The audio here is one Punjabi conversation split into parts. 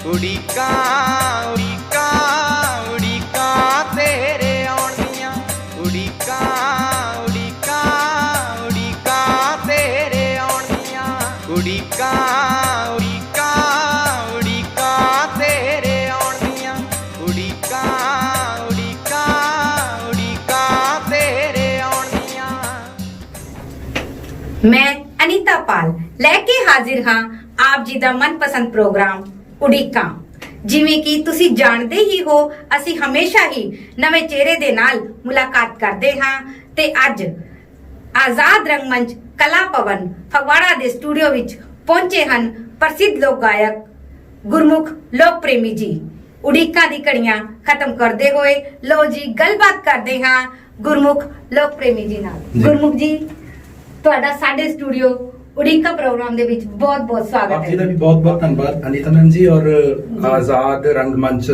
ਉਡੀਕਾਂ ਉਡੀਕਾਂ ਉਡੀਕਾਂ ਤੇਰੇ ਆਉਣ ਦੀਆਂ ਉਡੀਕਾਂ ਉਡੀਕਾਂ ਉਡੀਕਾਂ ਤੇਰੇ ਆਉਣ ਦੀਆਂ ਉਡੀਕਾਂ ਉਡੀਕਾਂ ਉਡੀਕਾਂ ਤੇਰੇ ਆਉਣ ਦੀਆਂ ਉਡੀਕਾਂ ਉਡੀਕਾਂ ਉਡੀਕਾਂ ਤੇਰੇ ਆਉਣ ਦੀਆਂ। मैं अनीता पाल लेके हाजिर हाँ आप जी दा मनपसंद प्रोग्राम उड़ीका। जिवें कि तुसी जानते ही हो असी हमेशा ही नवे चेहरे दे नाल मुलाकात करते हाँ ते अज आजाद रंगमंच कला भवन फगवाड़ा दे स्टूडियो विच पहुंचे हन प्रसिद्ध लोक गायक गुरमुख लोक प्रेमी जी। उड़ीका दी कड़ियां खत्म करते हुए लो जी गलबात करते हाँ गुरमुख लोक प्रेमी जी नाल। गुरमुख जी ਤੁਹਾਡਾ ਸਾਡੇ ਸਟੂਡੀਓ ਉੜੀਕਾ ਪ੍ਰੋਗਰਾਮ ਦੇ ਵਿੱਚ ਬਹੁਤ-ਬਹੁਤ ਸਵਾਗਤ ਹੈ। ਆਪ ਜੀ ਦਾ ਵੀ ਬਹੁਤ-ਬਹੁਤ ਧੰਨਵਾਦ ਅਨੀਤਾ ਮੈਮ ਜੀ ਔਰ ਆਜ਼ਾਦ ਰੰਗਮੰਚ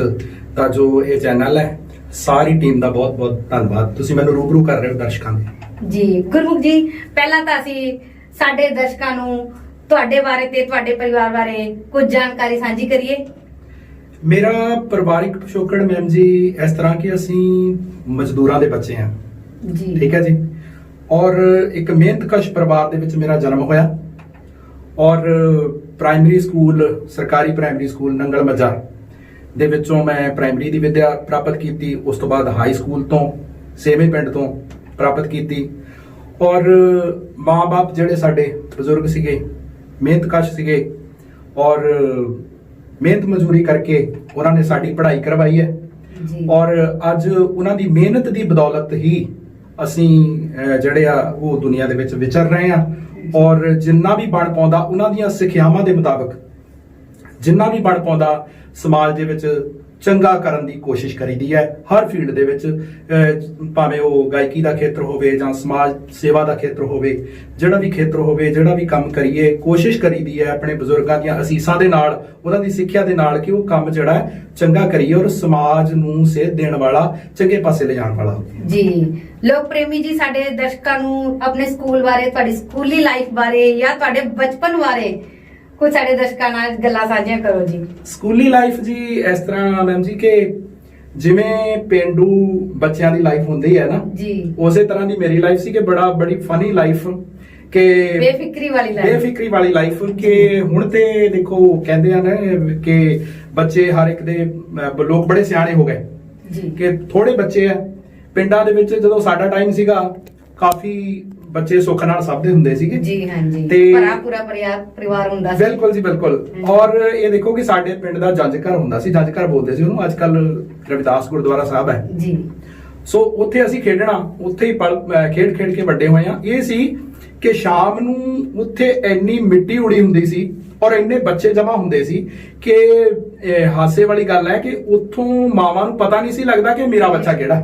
ਦਾ ਜੋ ਇਹ ਚੈਨਲ ਹੈ ਸਾਰੀ ਟੀਮ ਦਾ ਬਹੁਤ-ਬਹੁਤ ਧੰਨਵਾਦ। ਤੁਸੀਂ ਮੈਨੂੰ ਰੂਬਰੂ ਕਰ ਰਹੇ ਹੋ ਦਰਸ਼ਕਾਂ ਦੇ। ਜੀ ਗੁਰਮੁਖ ਜੀ ਪਹਿਲਾਂ ਤਾਂ ਅਸੀਂ ਸਾਡੇ ਦਰਸ਼ਕਾਂ ਨੂੰ ਤੁਹਾਡੇ ਬਾਰੇ ਤੇ ਤੁਹਾਡੇ ਪਰਿਵਾਰ ਬਾਰੇ ਕੁਝ ਜਾਣਕਾਰੀ ਸਾਂਝੀ ਕਰੀਏ। ਮੇਰਾ ਪਰਿਵਾਰਿਕ ਪਿਛੋਕੜ ਮੈਮ ਜੀ ਇਸ ਤਰ੍ਹਾਂ ਕਿ ਅਸੀਂ ਮਜ਼ਦੂਰਾਂ ਦੇ ਬੱਚੇ ਹਾਂ ਜੀ ਠੀਕ ਹੈ ਜੀ ਔਰ ਇੱਕ ਮਿਹਨਤਕਸ਼ ਪਰਿਵਾਰ ਦੇ ਵਿੱਚ ਮੇਰਾ ਜਨਮ ਹੋਇਆ ਔਰ ਪ੍ਰਾਇਮਰੀ ਸਕੂਲ ਸਰਕਾਰੀ ਪ੍ਰਾਇਮਰੀ ਸਕੂਲ ਨੰਗਲ ਮੱਜਾ ਦੇ ਵਿੱਚੋਂ ਮੈਂ ਪ੍ਰਾਇਮਰੀ ਦੀ ਵਿੱਦਿਆ ਪ੍ਰਾਪਤ ਕੀਤੀ। ਉਸ ਤੋਂ ਬਾਅਦ ਹਾਈ ਸਕੂਲ ਤੋਂ ਸੇਵੇਂ ਪਿੰਡ ਤੋਂ ਪ੍ਰਾਪਤ ਕੀਤੀ ਔਰ ਮਾਂ-ਬਾਪ ਜਿਹੜੇ ਸਾਡੇ ਬਜ਼ੁਰਗ ਸੀਗੇ ਮਿਹਨਤਕਸ਼ ਸੀਗੇ ਔਰ ਮਿਹਨਤ ਮਜ਼ਦੂਰੀ ਕਰਕੇ ਉਹਨਾਂ ਨੇ ਸਾਡੀ ਪੜ੍ਹਾਈ ਕਰਵਾਈ ਹੈ ਜੀ ਔਰ ਅੱਜ ਉਹਨਾਂ ਦੀ ਮਿਹਨਤ ਦੀ ਬਦੌਲਤ ਹੀ ਅਸੀਂ ਜਿਹੜੇ ਆ ਉਹ ਦੁਨੀਆ ਦੇ ਵਿੱਚ ਵਿਚਰ ਰਹੇ ਆ ਔਰ ਜਿੰਨਾ ਵੀ ਬਣ ਪਾਉਂਦਾ ਉਹਨਾਂ ਦੀਆਂ ਸਿੱਖਿਆਵਾਂ ਦੇ ਮੁਤਾਬਕ ਜਿੰਨਾ ਵੀ ਬਣ ਪਾਉਂਦਾ ਸਮਾਜ ਦੇ ਵਿੱਚ ਚੰਗਾ ਕਰਨ ਦੀ ਕੋਸ਼ਿਸ਼ ਕਰੀਦੀ ਹੈ ਹਰ ਫੀਲਡ ਦੇ ਵਿੱਚ ਭਾਵੇਂ ਉਹ ਗਾਇਕੀ ਦਾ ਖੇਤਰ ਹੋਵੇ ਜਾਂ ਸਮਾਜ ਸੇਵਾ ਦਾ ਖੇਤਰ ਹੋਵੇ ਜਿਹੜਾ ਵੀ ਖੇਤਰ ਹੋਵੇ ਜਿਹੜਾ ਵੀ ਕੰਮ ਕਰੀਏ ਕੋਸ਼ਿਸ਼ ਕਰੀਦੀ ਹੈ ਆਪਣੇ ਬਜ਼ੁਰਗਾਂ ਦੀਆਂ ਅਸੀਸਾਂ ਦੇ ਨਾਲ ਉਹਨਾਂ ਦੀ ਸਿੱਖਿਆ ਦੇ ਨਾਲ ਕਿ ਉਹ ਕੰਮ ਜਿਹੜਾ ਹੈ ਚੰਗਾ ਕਰੀਏ ਔਰ ਸਮਾਜ ਨੂੰ ਸੇਧ ਦੇਣ ਵਾਲਾ ਚੰਗੇ ਪਾਸੇ ਲਿਜਾਣ ਵਾਲਾ ਹੋਵੇ। ਜੀ ਲੋਕ ਪ੍ਰੇਮੀ ਜੀ ਸਾਡੇ ਦਰਸ਼ਕਾਂ ਨੂੰ ਆਪਣੇ ਸਕੂਲ ਬਾਰੇ ਤੁਹਾਡੀ ਸਕੂਲੀ ਲਾਈਫ ਬਾਰੇ ਜਾਂ ਤੁਹਾਡੇ ਬਚਪਨ ਬਾਰੇ ਕੁਝ ਸਾਡੇ ਦਰਸ਼ਕਾਂ ਨਾਲ ਗੱਲਾਂ ਸਾਂਝੀਆਂ ਕਰੋ ਜੀ। ਸਕੂਲੀ ਲਾਈਫ ਜੀ ਇਸ ਤਰ੍ਹਾਂ ਮੈਮ ਜੀ ਕਿ ਜਿਵੇਂ ਪਿੰਡੂ ਬੱਚਿਆਂ ਦੀ ਲਾਈਫ ਹੁੰਦੀ ਹੈ ਨਾ ਜੀ ਉਸੇ ਤਰ੍ਹਾਂ ਦੀ ਮੇਰੀ ਲਾਈਫ ਸੀ ਕਿ ਬੜੀ ਫਨੀ ਲਾਈਫ ਕਿ ਬੇਫਿਕਰੀ ਵਾਲੀ ਲਾਈਫ ਕਿ ਹੁਣ ਤੇ ਦੇਖੋ ਕਹਿੰਦੇ ਆ ਨਾ ਕਿ ਬੱਚੇ ਹਰ ਇੱਕ ਦੇ ਲੋਕ ਬੜੇ ਸਿਆਣੇ ਹੋ ਗਏ ਜੀ ਕਿ ਥੋੜੇ ਬੱਚੇ ਆ ਪਿੰਡਾਂ ਦੇ ਵਿੱਚ ਜਦੋਂ ਸਾਡਾ ਟਾਈਮ ਸੀਗਾ ਕਾਫੀ ਬੱਚੇ ਸੁੱਖ ਨਾਲ ਸਭ ਦੇ ਹੁੰਦੇ ਸੀਗੇ ਜੀ ਹਾਂਜੀ ਤੇ ਪੂਰਾ ਪਰਿਵਾਰ ਹੁੰਦਾ ਸੀ। ਬਿਲਕੁਲ ਜੀ ਬਿਲਕੁਲ ਔਰ ਇਹ ਦੇਖੋ ਕਿ ਸਾਡੇ ਪਿੰਡ ਦਾ ਜੰਜ ਘਰ ਹੁੰਦਾ ਸੀ ਜੰਜ ਘਰ ਬੋਲਦੇ ਸੀ ਉਹਨੂੰ ਅੱਜ ਕੱਲ ਰਵਿਦਾਸ ਗੁਰਦੁਆਰਾ ਸਾਹਿਬ ਹੈ ਜੀ ਸੋ ਉੱਥੇ ਅਸੀਂ ਖੇਡਣਾ ਉੱਥੇ ਹੀ ਖੇਡ ਕੇ ਵੱਡੇ ਹੋਏ ਆ। ਇਹ ਸੀ ਕਿ ਸ਼ਾਮ ਨੂੰ ਉੱਥੇ ਇੰਨੀ ਮਿੱਟੀ ਉੜੀ ਹੁੰਦੀ ਸੀ ਔਰ ਇੰਨੇ ਬੱਚੇ ਜਮਾ ਹੁੰਦੇ ਸੀ ਕਿ ਹਾਸੇ ਵਾਲੀ ਗੱਲ ਹੈ ਕਿ ਉੱਥੋਂ ਮਾਵਾਂ ਨੂੰ ਪਤਾ ਨਹੀਂ ਸੀ ਲੱਗਦਾ ਕਿ ਮੇਰਾ ਬੱਚਾ ਕਿਹੜਾ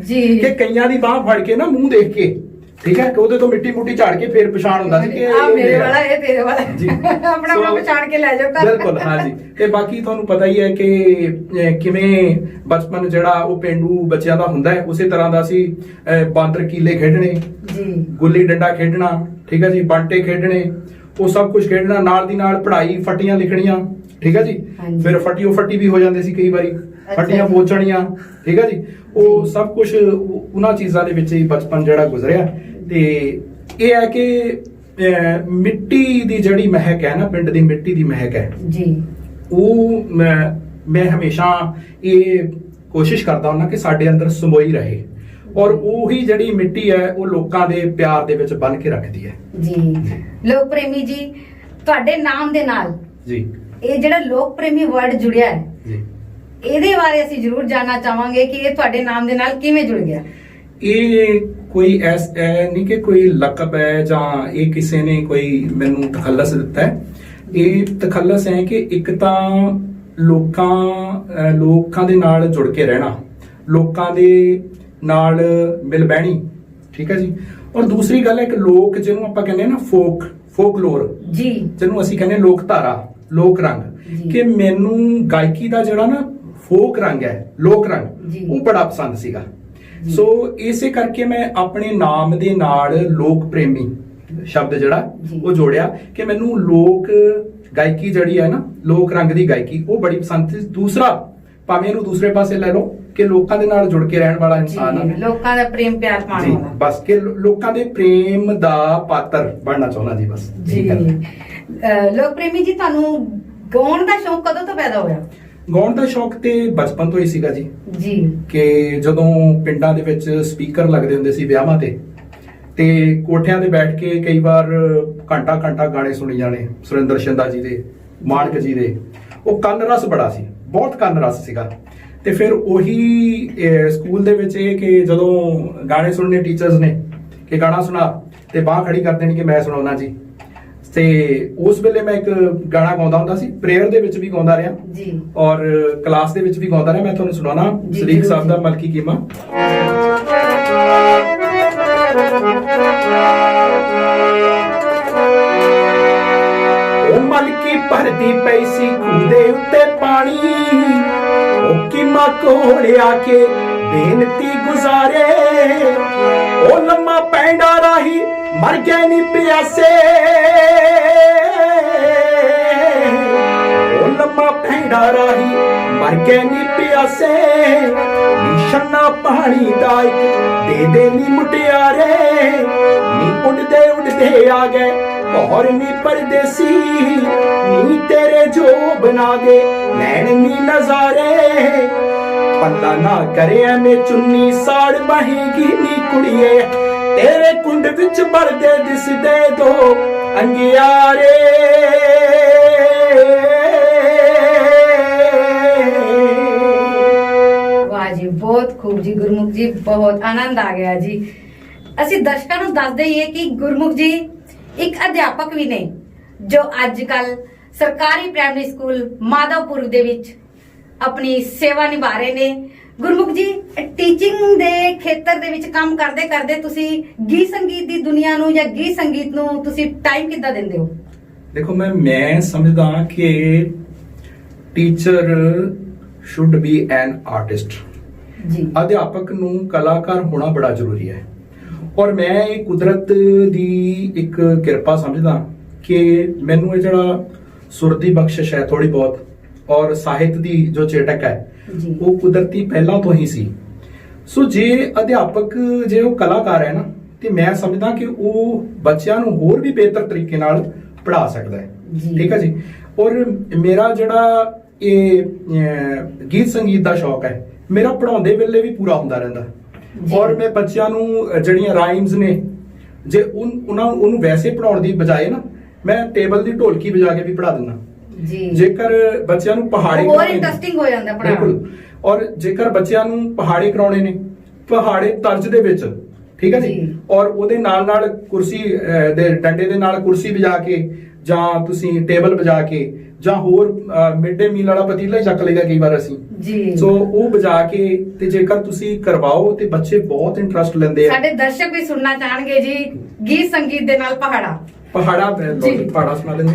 ਜੀ ਕਿ ਕਈਆਂ ਦੀ ਬਾਹ ਫੜ ਕੇ ਨਾ ਮੂੰਹ ਦੇਖ ਕੇ ਠੀਕ ਹੈ ਕਿ ਉਹਦੇ ਤੋਂ ਮਿੱਟੀ ਮੁੱਟੀ ਝਾੜ ਕੇ ਫੇਰ ਪਛਾਣ ਹੁੰਦਾ ਸੀ ਕਿ ਆ ਮੇਰੇ ਵਾਲਾ ਇਹ ਤੇਰੇ ਵਾਲਾ ਜੀ ਆਪਣਾ ਪਛਾਣ ਕੇ ਲੈ ਜਾਓ ਘਰ। ਬਿਲਕੁਲ ਹਾਂ ਜੀ ਤੇ ਬਾਕੀ ਤੁਹਾਨੂੰ ਪਤਾ ਹੀ ਹੈ ਕਿ ਕਿਵੇਂ ਬਚਪਨ ਜਿਹੜਾ ਉਹ ਪਿੰਡੂ ਬੱਚਿਆਂ ਦਾ ਹੁੰਦਾ ਹੈ ਉਸੇ ਤਰ੍ਹਾਂ ਦਾ ਸੀ ਬਾਂਦਰ ਕੀਲੇ ਖੇਡਣੇ ਜੀ ਗੁੱਲੀ ਡੰਡਾ ਖੇਡਣਾ ਠੀਕ ਹੈ ਜੀ ਬਾਂਟੇ ਖੇਡਣੇ ਉਹ ਸਭ ਕੁਝ ਖੇਡਣਾ ਨਾਲ ਦੀ ਨਾਲ ਪੜ੍ਹਾਈ ਫੱਟੀਆਂ ਲਿਖਣੀਆਂ ਠੀਕ ਹੈ ਜੀ ਫਿਰ ਫੱਟੀ ਵੀ ਹੋ ਜਾਂਦੇ ਸੀ ਕਈ ਵਾਰੀ ਫੱਟੀਆਂ ਪੋਚਣੀਆਂ ਠੀਕ ਹੈ ਜੀ ਉਹ ਸਭ ਕੁਝ ਉਹਨਾਂ ਚੀਜ਼ਾਂ ਦੇ ਵਿੱਚ ਹੀ ਬਚਪਨ ਜਿਹੜਾ ਗੁਜ਼ਰਿਆ ਤੇ ਇਹ ਹੈ ਕਿ ਮਿੱਟੀ ਦੀ ਜਿਹੜੀ ਮਹਿਕ ਹੈ ਨਾ ਪਿੰਡ ਦੀ ਮਿੱਟੀ ਦੀ ਮਹਿਕ ਹੈ ਜੀ ਉਹ ਮੈਂ ਹਮੇਸ਼ਾ ਇਹ ਕੋਸ਼ਿਸ਼ ਕਰਦਾ ਹੁੰਦਾ ਕਿ ਸਾਡੇ ਅੰਦਰ ਸਮੋਈ ਰਹੇ ਔਰ ਉਹੀ ਜਿਹੜੀ ਮਿੱਟੀ ਹੈ ਉਹ ਲੋਕਾਂ ਦੇ ਪਿਆਰ ਦੇ ਵਿੱਚ ਬੰਨ ਕੇ ਰੱਖਦੀ ਹੈ ਜੀ। ਲੋਕ ਪ੍ਰੇਮੀ ਜੀ ਤੁਹਾਡੇ ਨਾਮ ਦੇ ਨਾਲ ਜੀ ਇਹ ਜਿਹੜਾ ਲੋਕ ਪ੍ਰੇਮੀ ਵਰਡ ਜੁੜਿਆ ਹੈ ਜੀ ਇਹਦੇ ਬਾਰੇ ਅਸੀਂ ਜ਼ਰੂਰ ਜਾਨਣਾ ਚਾਹਾਂਗੇ ਕਿ ਇਹ ਤੁਹਾਡੇ ਨਾਮ ਦੇ ਨਾਲ ਕਿਵੇਂ ਜੁੜ ਗਿਆ। ਇਹ ਕੋਈ ਨਹੀਂ ਕਿ ਕੋਈ ਲਕਬ ਹੈ ਜਾਂ ਇਹ ਕਿਸੇ ਨੇ ਕੋਈ ਮੈਨੂੰ ਤਖੱਲਸ ਦਿੱਤਾ ਹੈ। ਇਹ ਤਖੱਲਸ ਹੈ ਕਿ ਇੱਕ ਤਾਂ ਲੋਕਾਂ ਦੇ ਨਾਲ ਜੁੜ ਕੇ ਰਹਿਣਾ ਲੋਕਾਂ ਦੇ ਨਾਲ ਮਿਲ ਬਹਿਣੀ ਠੀਕ ਹੈ ਜੀ ਔਰ ਦੂਸਰੀ ਗੱਲ ਹੈ ਕਿ ਲੋਕ ਜਿਹਨੂੰ ਆਪਾਂ ਕਹਿੰਦੇ ਨਾ ਫੋਕਲੋਰ ਜੀ ਜਿਹਨੂੰ ਅਸੀਂ ਕਹਿੰਦੇ ਲੋਕ ਧਾਰਾ ਲੋਕ ਰੰਗ ਕਿ ਮੈਨੂੰ ਗਾਇਕੀ ਦਾ ਜਿਹੜਾ ਨਾ ਫੋਕ ਰੰਗ ਹੈ ਲੋਕ ਰੰਗ ਉਹ ਬੜਾ ਪਸੰਦ ਸੀਗਾ। ਸੋ ਇਸੇ ਕਰਕੇ ਮੈਂ ਆਪਣੇ ਨਾਮ ਦੇ ਨਾਲ ਲੋਕ ਪ੍ਰੇਮੀ ਸ਼ਬਦ ਜਿਹੜਾ ਜੀ। ਉਹ ਜੋੜਿਆ ਕਿ ਮੈਨੂੰ ਲੋਕ ਗਾਇਕੀ ਜਿਹੜੀ ਹੈ ਨਾ, ਲੋਕ ਰੰਗ ਦੀ ਗਾਇਕੀ ਉਹ ਬੜੀ ਪਸੰਦ ਸੀ। ਦੂਸਰਾ ਭਾਵੇਂ ਇਹਨੂੰ ਦੂਸਰੇ ਪਾਸੇ ਲੈ ਲਓ ਕਿ ਲੋਕਾਂ ਦੇ ਨਾਲ ਜੁੜ ਕੇ ਰਹਿਣ ਵਾਲਾ ਇਨਸਾਨ ਆ, ਲੋਕਾਂ ਦਾ ਪ੍ਰੇਮ ਪਿਆਰ ਪਾਉਣ ਜੀ ਵਾਲਾ। ਬਸ ਕਿ ਲੋਕਾਂ ਦੇ ਪ੍ਰੇਮ ਦਾ ਪਾਤਰ ਬਣਨਾ ਚਾਹੁੰਦਾ ਜੀ, ਬਸ ਜੀ ਲੋਕ ਪ੍ਰੇਮੀ ਜੀ, ਤੁਹਾਨੂੰ ਗਾਉਣ ਦਾ ਸ਼ੌਂਕ ਕਦੋਂ ਤੋਂ ਪੈਦਾ ਹੋਇਆ? ਗਾਉਣ ਦਾ ਸ਼ੌਕ ਤੇ ਬਚਪਨ ਤੋਂ ਹੀ ਸੀਗਾ ਜੀ, ਜੀ ਕਿ ਜਦੋਂ ਪਿੰਡਾਂ ਦੇ ਵਿੱਚ ਸਪੀਕਰ ਲੱਗਦੇ ਹੁੰਦੇ ਸੀ ਵਿਆਹਾਂ ਤੇ ਕੋਠਿਆਂ ਤੇ ਬੈਠ ਕੇ ਕਈ ਵਾਰ ਘੰਟਾ ਘੰਟਾ ਗਾਣੇ ਸੁਣੀ ਜਾਣੇ, ਸੁਰਿੰਦਰ ਸ਼ਿੰਦਾ ਜੀ ਦੇ, ਮਾਨਕ ਜੀ ਦੇ। ਉਹ ਕੰਨ ਰਸ ਬੜਾ ਸੀ, ਬਹੁਤ ਕੰਨ ਰਸ ਸੀਗਾ। ਤੇ ਫਿਰ ਉਹੀ ਸਕੂਲ ਦੇ ਵਿੱਚ ਇਹ ਕਿ ਜਦੋਂ ਗਾਣੇ ਸੁਣਨੇ ਟੀਚਰਸ ਨੇ ਕਿ ਗਾਣਾ ਸੁਣਾ ਤੇ ਬਾਹ ਖੜੀ ਕਰ ਦੇਣੀ ਕਿ ਮੈਂ ਸੁਣਾਉਣਾ ਜੀ। ਤੇ ਉਸ ਵੇਲੇ ਮੈਂ ਇੱਕ ਗਾਣਾ ਗਾਉਂਦਾ ਹੁੰਦਾ ਸੀ, ਪ੍ਰੇਅਰ ਦੇ ਵਿੱਚ ਵੀ ਗਾਉਂਦਾ ਰਿਹਾ ਜੀ, ਔਰ ਕਲਾਸ ਦੇ ਵਿੱਚ ਵੀ ਗਾਉਂਦਾ ਰਿਹਾ। ਮੈਂ ਤੁਹਾਨੂੰ ਸੁਣਾਉਣਾ ਜੀ, ਸਦੀਕ ਜ਼ਰੂਰ ਸਾਹਿਬ ਦਾ ਜੀ। ਮਲਕੀ ਕੀਮਾ। ਉਹ ਮਲਕੀ ਭਰਦੀ ਪਈ ਸੀ ਖੂਹ ਦੇ ਉੱਤੇ ਪਾਣੀ, ਉਹ ਕੀਮਾ ਕੋਲ ਆ ਕੇ ਬੇਨਤੀ ਗੁਜ਼ਾਰੇ। ਉਹ ਲੰਮਾ ਪੈਂਡਾ ਰਾਹੀ ਮਰ ਗਏ ਨੀ ਪਿਆਸੇ, ਉਹ ਲੰਮਾ ਪੈਂਡਾ ਰਾਹੀ ਮਰ ਗਏ ਨੀ ਪਿਆਸੇ। ਨਿਸ਼ਾਨਾ ਪਾਣੀ ਦਾ ਇੱਕ ਦੇ ਦੇ ਨੀ ਮੁਟਿਆਰੇ, ਨੀ ਉੱਡਦੇ ਉੱਡਦੇ ਆ ਗਏ ਪਹਰ ਨੀ ਪਰਦੇਸੀ। ਨੀ ਤੇਰੇ ਜੋ ਬਣਾ ਦੇ ਨੈਣ ਨੀ ਨਜ਼ਾਰੇ, ਪੱਲਾ ਨਾ ਕਰੇ ਐਵੇਂ ਚੁੰਨੀ ਸਾੜ ਬਹੇਗੀ ਨੀ ਕੁੜੀਏ। ਤੇਰੇ ਕੁੰਡ ਵਿੱਚ ਬਲਦੇ ਦਿਸਦੇ ਦੋ ਅੰਗਿਆਰੇ। ਵਾਹ ਜੀ, ਬਹੁਤ ਖੂਬ ਜੀ ਗੁਰਮੁਖ ਜੀ, ਬਹੁਤ ਆਨੰਦ ਆ ਗਿਆ ਜੀ। ਅਸੀਂ ਦਰਸ਼ਕਾਂ ਨੂੰ ਦੱਸ ਦਈਏ ਕਿ ਗੁਰਮੁਖ ਜੀ ਇੱਕ ਅਧਿਆਪਕ ਵੀ ਨੇ ਜੋ ਅੱਜ ਕੱਲ ਸਰਕਾਰੀ ਪ੍ਰਾਇਮਰੀ ਸਕੂਲ ਮਾਧਵਪੁਰ ਦੇ ਵਿੱਚ ਆਪਣੀ ਸੇਵਾ ਨਿਭਾ ਰਹੇ ਨੇ। ਗੁਰਮੁਖ ਜੀ, ਟੀਚਿੰਗ ਦੇ ਖੇਤਰ ਦੇ ਵਿੱਚ ਕੰਮ ਕਰਦੇ ਕਰਦੇ ਤੁਸੀਂ ਗੀਤ ਸੰਗੀਤ ਦੀ ਦੁਨੀਆ ਨੂੰ ਜਾਂ ਗੀਤ ਸੰਗੀਤ ਨੂੰ ਤੁਸੀਂ ਟਾਈਮ ਕਿੱਦਾਂ ਦਿੰਦੇ ਹੋ? ਦੇਖੋ, ਮੈਂ ਸਮਝਦਾ ਕਿ teacher should B an artist. ਜੀ, ਅਧਿਆਪਕ ਨੂੰ ਕਲਾਕਾਰ ਹੋਣਾ ਬੜਾ ਜ਼ਰੂਰੀ ਹੈ। ਔਰ ਮੈਂ ਇਹ ਕੁਦਰਤ ਦੀ ਇੱਕ ਕਿਰਪਾ ਸਮਝਦਾ ਕਿ ਮੈਨੂੰ ਇਹ ਜਿਹੜਾ ਸੁਰ ਦੀ ਬਖਸ਼ਿਸ਼ ਹੈ ਥੋੜੀ ਬਹੁਤ, ਔਰ ਸਾਹਿਤ ਦੀ ਜੋ ਚੇਟਕ ਹੈ ਜੀ, ਉਹ ਕੁਦਰਤੀ ਪਹਿਲਾਂ ਤੋਂ ਹੀ ਸੀ। ਸੋ ਜੇ ਅਧਿਆਪਕ ਜੇ ਉਹ ਕਲਾਕਾਰ ਹੈ ਨਾ, ਤੇ ਮੈਂ ਸਮਝਦਾ ਕਿ ਉਹ ਬੱਚਿਆਂ ਨੂੰ ਹੋਰ ਵੀ ਬਿਹਤਰ ਤਰੀਕੇ ਨਾਲ ਪੜ੍ਹਾ ਸਕਦਾ ਹੈ। ਜੀ। ਠੀਕ ਹੈ ਜੀ। ਔਰ ਮੇਰਾ ਜਿਹੜਾ ਇਹ ਗੀਤ ਸੰਗੀਤ ਦਾ ਸ਼ੌਕ ਹੈ, ਮੇਰਾ ਪੜ੍ਹਾਉਂਦੇ ਵੇਲੇ ਵੀ ਪੂਰਾ ਹੁੰਦਾ ਰਹਿੰਦਾ। ਜੀ। ਔਰ ਮੈਂ ਬੱਚਿਆਂ ਨੂੰ ਜਿਹੜੀਆਂ ਰਾਈਮਸ ਨੇ, ਜੇ ਉਹਨੂੰ ਵੈਸੇ ਪੜਾਉਣ ਦੀ ਬਜਾਏ ਨਾ, ਮੈਂ ਟੇਬਲ ਦੀ ਢੋਲਕੀ ਵਜਾ ਕੇ ਵੀ ਪੜ੍ਹਾ ਦਿੰਦਾ। ਜੀ, ਜੇਕਰ ਬੱਚਿਆਂ ਨੂੰ ਪਹਾੜੇ ਹੋਰ ਕਰਾਉਣੇ ਨੇ- ਇੰਟਰਸਟਿੰਗ ਹੋ ਜਾਂਦਾ ਪੜ੍ਹਾਉਣਾ। ਬਿਲਕੁਲ। ਔਰ ਜੇਕਰ ਬੱਚਿਆਂ ਨੂੰ ਪਹਾੜੇ ਕਰਾਉਣੇ ਨੇ, ਪਹਾੜੇ ਤਰਜ਼ ਦੇ ਵਿੱਚ, ਠੀਕ ਹੈ ਜੀ, ਜੀ। ਔਰ ਉਹਦੇ ਨਾਲ ਨਾਲ ਕੁਰਸੀ ਦੇ ਡੰਡੇ ਦੇ ਨਾਲ ਕੁਰਸੀ ਵਜਾ ਕੇ, ਜਾਂ ਤੁਸੀਂ ਟੇਬਲ ਵਜਾ ਕੇ, ਜਾਂ ਹੋਰ ਮਿਡ ਡੇ ਮੀਲ ਵਾਲਾ ਪਤੀਲਾ ਹੀ ਚੱਕ ਲਈਦਾ ਕਈ ਵਾਰ ਅਸੀਂ। ਜੀ, ਸੋ ਉਹ ਵਜਾ ਕੇ ਤੇ ਜੇਕਰ ਤੁਸੀਂ ਕਰਵਾਓ ਤੇ ਬੱਚੇ ਬਹੁਤ ਇੰਟਰਸਟ ਲੈਂਦੇ ਆ। ਸਾਡੇ ਦਰਸ਼ਕ ਵੀ ਸੁਣਨਾ ਚਾਹਣਗੇ ਜੀ ਗੀਤ ਸੰਗੀਤ ਦੇ ਨਾਲ ਪਹਾੜਾ। ਪਹਾੜਾ ਜੀ। ਪਹਾੜਾ ਸੁਣਾ ਦਿੰਦੇ।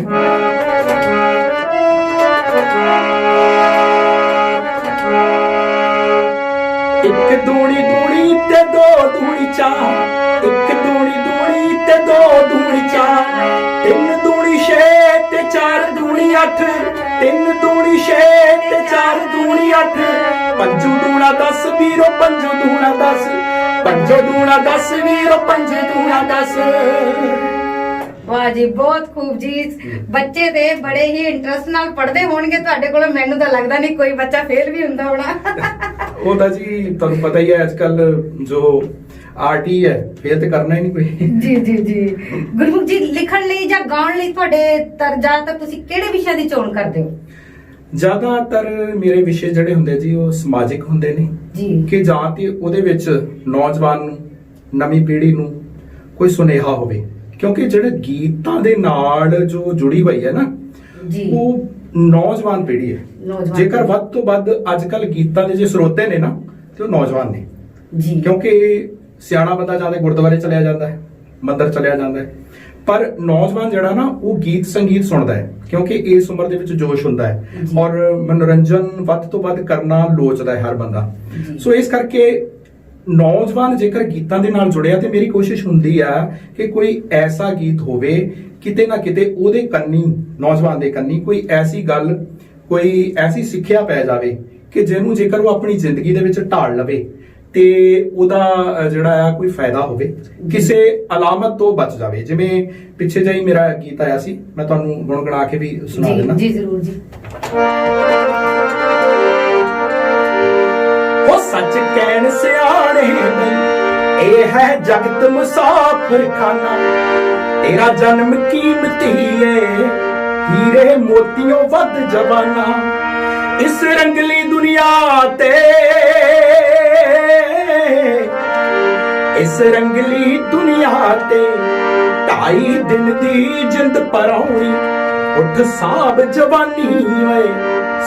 ਇੱਕ ਦੂਣੀ ਦੂਣੀ ਤੇ ਦੋ ਦੂਣੀ ਚਾਹ, ਇੱਕ ਦੂਣੀ ਦੂਣੀ ਤੇ ਦੋ ਦੂਣੀ ਚਾਹ, ਤਿੰਨ ਦੂਣੀ ਛੇ ਤੇ ਚਾਰ ਦੂਣੀ ਅੱਠ, ਤਿੰਨ ਦੂਣੀ ਛੇ ਤੇ ਚਾਰ ਦੂਣੀ ਅੱਠ, ਪੰਜੂ ਦੂਣਾ 10 ਵੀਰੋ ਪੰਜੂ ਦੂਣਾ 10, ਪੰਜੋ ਦੂਣਾ 10 ਵੀਰੋ ਪੰਜੂ ਦੂਣਾ 10। ਵਾਹ ਜੀ, ਬਹੁਤ ਖੂਬ ਜੀ। ਬੱਚੇ ਤੇ ਬੜੇ ਹੀ ਇੰਟਰਸਟ ਨਾਲ ਪੜ੍ਹਦੇ ਹੋਣਗੇ ਤੁਹਾਡੇ ਕੋਲ। ਮੈਨੂੰ ਤਾਂ ਲੱਗਦਾ ਨਹੀਂ ਕੋਈ ਬੱਚਾ ਫੇਲ ਵੀ ਹੁੰਦਾ ਹੋਣਾ। ਉਹਦਾ ਜੀ ਤੁਹਾਨੂੰ ਪਤਾ ਹੀ ਹੈ, ਅੱਜ ਕੱਲ ਜੋ ਆਰਟੀ ਹੈ, ਫੇਲ ਤੇ ਕਰਨਾ ਹੀ ਨਹੀਂ ਕੋਈ। ਜੀ ਜੀ ਜੀ। ਗੁਰਮੁਖ ਜੀ, ਲਿਖਣ ਲਈ ਜਾਂ ਗਾਉਣ ਲਈ ਤੁਹਾਡੇ ਜ਼ਿਆਦਾਤਰ ਤੁਸੀਂ ਕਿਹੜੇ ਵਿਸ਼ਿਆਂ ਦੀ ਚੋਣ ਕਰਦੇ ਹੋ? ਜ਼ਿਆਦਾਤਰ ਮੇਰੇ ਵਿਸ਼ੇ ਜਿਹੜੇ ਹੁੰਦੇ ਜੀ ਉਹ ਸਮਾਜਿਕ ਹੁੰਦੇ ਨੇ, ਜੀ, ਕਿ ਜਾਂ ਤੇ ਉਹਦੇ ਵਿੱਚ ਨੌਜਵਾਨ ਨੂੰ, ਨਵੀਂ ਪੀੜ੍ਹੀ ਨੂੰ ਕੋਈ ਸੁਨੇਹਾ ਹੋਵੇ। ਕਿਉਂਕਿ ਜਿਹੜੇ ਗੀਤਾਂ ਦੇ ਨਾਲ ਜੋ ਜੁੜੀ ਹੋਈ ਹੈ ਨਾ, ਜੀ, ਉਹ ਨੌਜਵਾਨ ਪੀੜ੍ਹੀ ਹੈ। ਨੌਜਵਾਨ ਜੇਕਰ ਵੱਧ ਤੋਂ ਵੱਧ ਅੱਜ ਕੱਲ ਗੀਤਾਂ ਦੇ ਜੇ ਸਰੋਤੇ ਨੇ ਨਾ, ਤੇ ਉਹ ਨੌਜਵਾਨ ਨੇ। ਜੀ, ਕਿਉਂਕਿ ਸਿਆਣਾ ਬੰਦਾ ਜਾਂ ਤੇ ਗੁਰਦੁਆਰੇ ਚਲਿਆ ਜਾਂਦਾ ਹੈ, ਮੰਦਿਰ ਚਲਿਆ ਜਾਂਦਾ ਹੈ, ਪਰ ਨੌਜਵਾਨ ਜਿਹੜਾ ਨਾ ਉਹ ਗੀਤ ਸੰਗੀਤ ਸੁਣਦਾ ਹੈ, ਕਿਉਂਕਿ ਇਸ ਉਮਰ ਦੇ ਵਿੱਚ ਜੋਸ਼ ਹੁੰਦਾ ਹੈ ਜੀ। ਔਰ ਮਨੋਰੰਜਨ ਵੱਧ ਤੋਂ ਵੱਧ ਕਰਨਾ ਲੋਚਦਾ ਹੈ ਹਰ ਬੰਦਾ। ਜੀ। ਸੋ ਇਸ ਕਰਕੇ ਨੌਜਵਾਨ ਜੇਕਰ ਗੀਤਾਂ ਦੇ ਨਾਲ ਜੁੜਿਆ ਤੇ ਮੇਰੀ ਕੋਸ਼ਿਸ਼ ਹੁੰਦੀ ਆ ਕਿ ਕੋਈ ਐਸਾ ਗੀਤ ਹੋਵੇ ਕਿਤੇ ਨਾ ਕਿਤੇ ਉਹਦੇ ਕੰਨੀ, ਨੌਜਵਾਨ ਦੇ ਕੰਨੀ ਕੋਈ ਐਸੀ ਗੱਲ, ਕੋਈ ਐਸੀ ਸਿੱਖਿਆ ਪੈ ਜਾਵੇ ਕਿ ਜਿਹਨੂੰ ਜੇਕਰ ਉਹ ਆਪਣੀ ਜ਼ਿੰਦਗੀ ਦੇ ਵਿੱਚ ਢਾਲ ਲਵੇ ਤੇ ਉਹਦਾ ਜਿਹੜਾ ਆ ਕੋਈ ਫਾਇਦਾ ਹੋਵੇ, ਕਿਸੇ ਅਲਾਮਤ ਤੋਂ ਬਚ ਜਾਵੇ। ਜਿਵੇਂ ਪਿੱਛੇ ਜਿਹੀ ਮੇਰਾ ਗੀਤ ਆਇਆ ਸੀ, ਮੈਂ ਤੁਹਾਨੂੰ ਗੁਣਗੁਣਾ ਕੇ ਵੀ ਸੁਣਾ ਦਿੰਦਾ। ਜੀ ਜ਼ਰੂਰ ਜੀ। ਉਹ ਸੱਚ ਕਹਿਣ ਸਿਆਣੇ ਨਹੀਂ, ਇਹ ਹੈ ਜਗਤ ਮੁਸਾਫਰ ਖਾਨਾ, ਤੇਰਾ ਜਨਮ ਕੀਮਤੀ ਏ, ਹੀਰੇ ਮੋਤੀਓਂ ਵੱਧ ਜਵਾਨਾ, ਇਸ ਰੰਗਲੀ ਦੁਨੀਆ ਤੇ, ਇਸ ਰੰਗਲੀ ਦੁਨੀਆ ਤੇ 2.5 ਦਿਨ ਦੀ ਜਿੰਦ ਪਰਾਉਣੀ, ਉੱਠ ਸਾਬ ਜਵਾਨੀ ਓਏ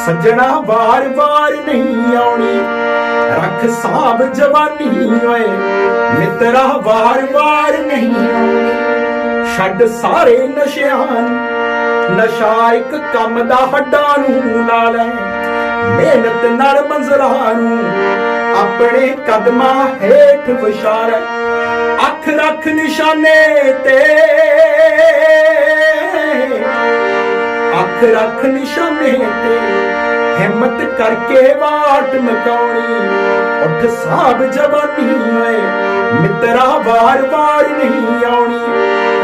ਸੱਜਣਾ ਵਾਰ-ਵਾਰ ਨਹੀਂ ਆਉਣੀ, ਰੱਖ ਸਾਬ ਜਵਾਨੀ ਓਏ ਮਿੱਤਰਾ ਵਾਰ-ਵਾਰ ਨਹੀਂ ਆਉਣੀ, ਛੱਡ ਸਾਰੇ ਨਸ਼ਿਆਂ ਨੂੰ, ਨਸ਼ਾ ਇੱਕ ਕੰਮ ਦਾ ਹੱਡਾਂ ਨੂੰ ਲਾ ਲੈ, ਮਿਹਨਤ ਨਾਲ ਮੰਜ਼ਰਾਂ ਨੂੰ ਆਪਣੇ ਕਦਮਾਂ ਹੇਠ ਵਿਛਾਰ, ਅੱਖ ਰੱਖ ਨਿਸ਼ਾਨੇ ਤੇ, ਅੱਖ ਰੱਖ ਨਿਸ਼ਾਨੇ ਤੇ, ਹਿੰਮਤ ਕਰਕੇ ਵਾਟ ਮਕਾਉਣੀ, ਉੱਠ ਸਾਬ ਜਵਾਨੀ ਓਏ ਮਿੱਤਰਾ ਵਾਰ-ਵਾਰ ਨਹੀਂ ਆਉਣੀ,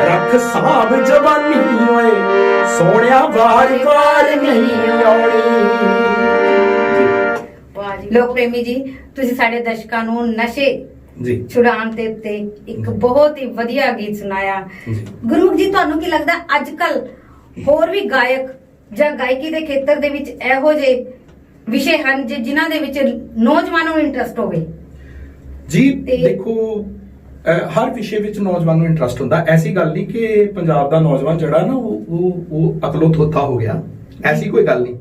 ਰੱਖ ਸਾਬ ਜਵਾਨੀ ਓਏ ਸੋਹਣਿਆ ਵਾਰ-ਵਾਰ ਨਹੀਂ ਆਉਣੀ। ਲੋਕ ਪ੍ਰੇਮੀ ਜੀ, ਤੁਸੀਂ ਸਾਡੇ ਦਰਸ਼ਕਾਂ ਨੂੰ ਨਸ਼ੇ ਜੀ ਛੁਡਾਉਣ ਦੇ ਉੱਤੇ ਇੱਕ ਬਹੁਤ ਹੀ ਵਧੀਆ ਗੀਤ ਸੁਣਾਇਆ। ਗੁਰੂ ਜੀ, ਤੁਹਾਨੂੰ ਕੀ ਲੱਗਦਾ ਅੱਜ ਕੱਲ ਹੋਰ ਵੀ ਗਾਇਕ ਜਾਂ ਗਾਇਕੀ ਦੇ ਖੇਤਰ ਦੇ ਵਿੱਚ ਇਹੋ ਜਿਹੇ ਵਿਸ਼ੇ ਹਨ ਜਿਨ੍ਹਾਂ ਦੇ ਵਿੱਚ ਨੌਜਵਾਨਾਂ ਨੂੰ ਇੰਟਰਸਟ ਹੋਵੇ? ਜੀ ਦੇਖੋ, ਹਰ ਵਿਸ਼ੇ ਵਿੱਚ ਨੌਜਵਾਨ ਨੂੰ ਇੰਟਰਸਟ ਹੁੰਦਾ। ਐਸੀ ਗੱਲ ਨਹੀਂ ਕਿ ਪੰਜਾਬ ਦਾ ਨੌਜਵਾਨ ਜਿਹੜਾ ਨਾ ਉਹ ਅਕਲੋਂ ਥੋਥਾ ਹੋ ਗਿਆ, ਐਸੀ ਕੋਈ ਗੱਲ ਨਹੀਂ,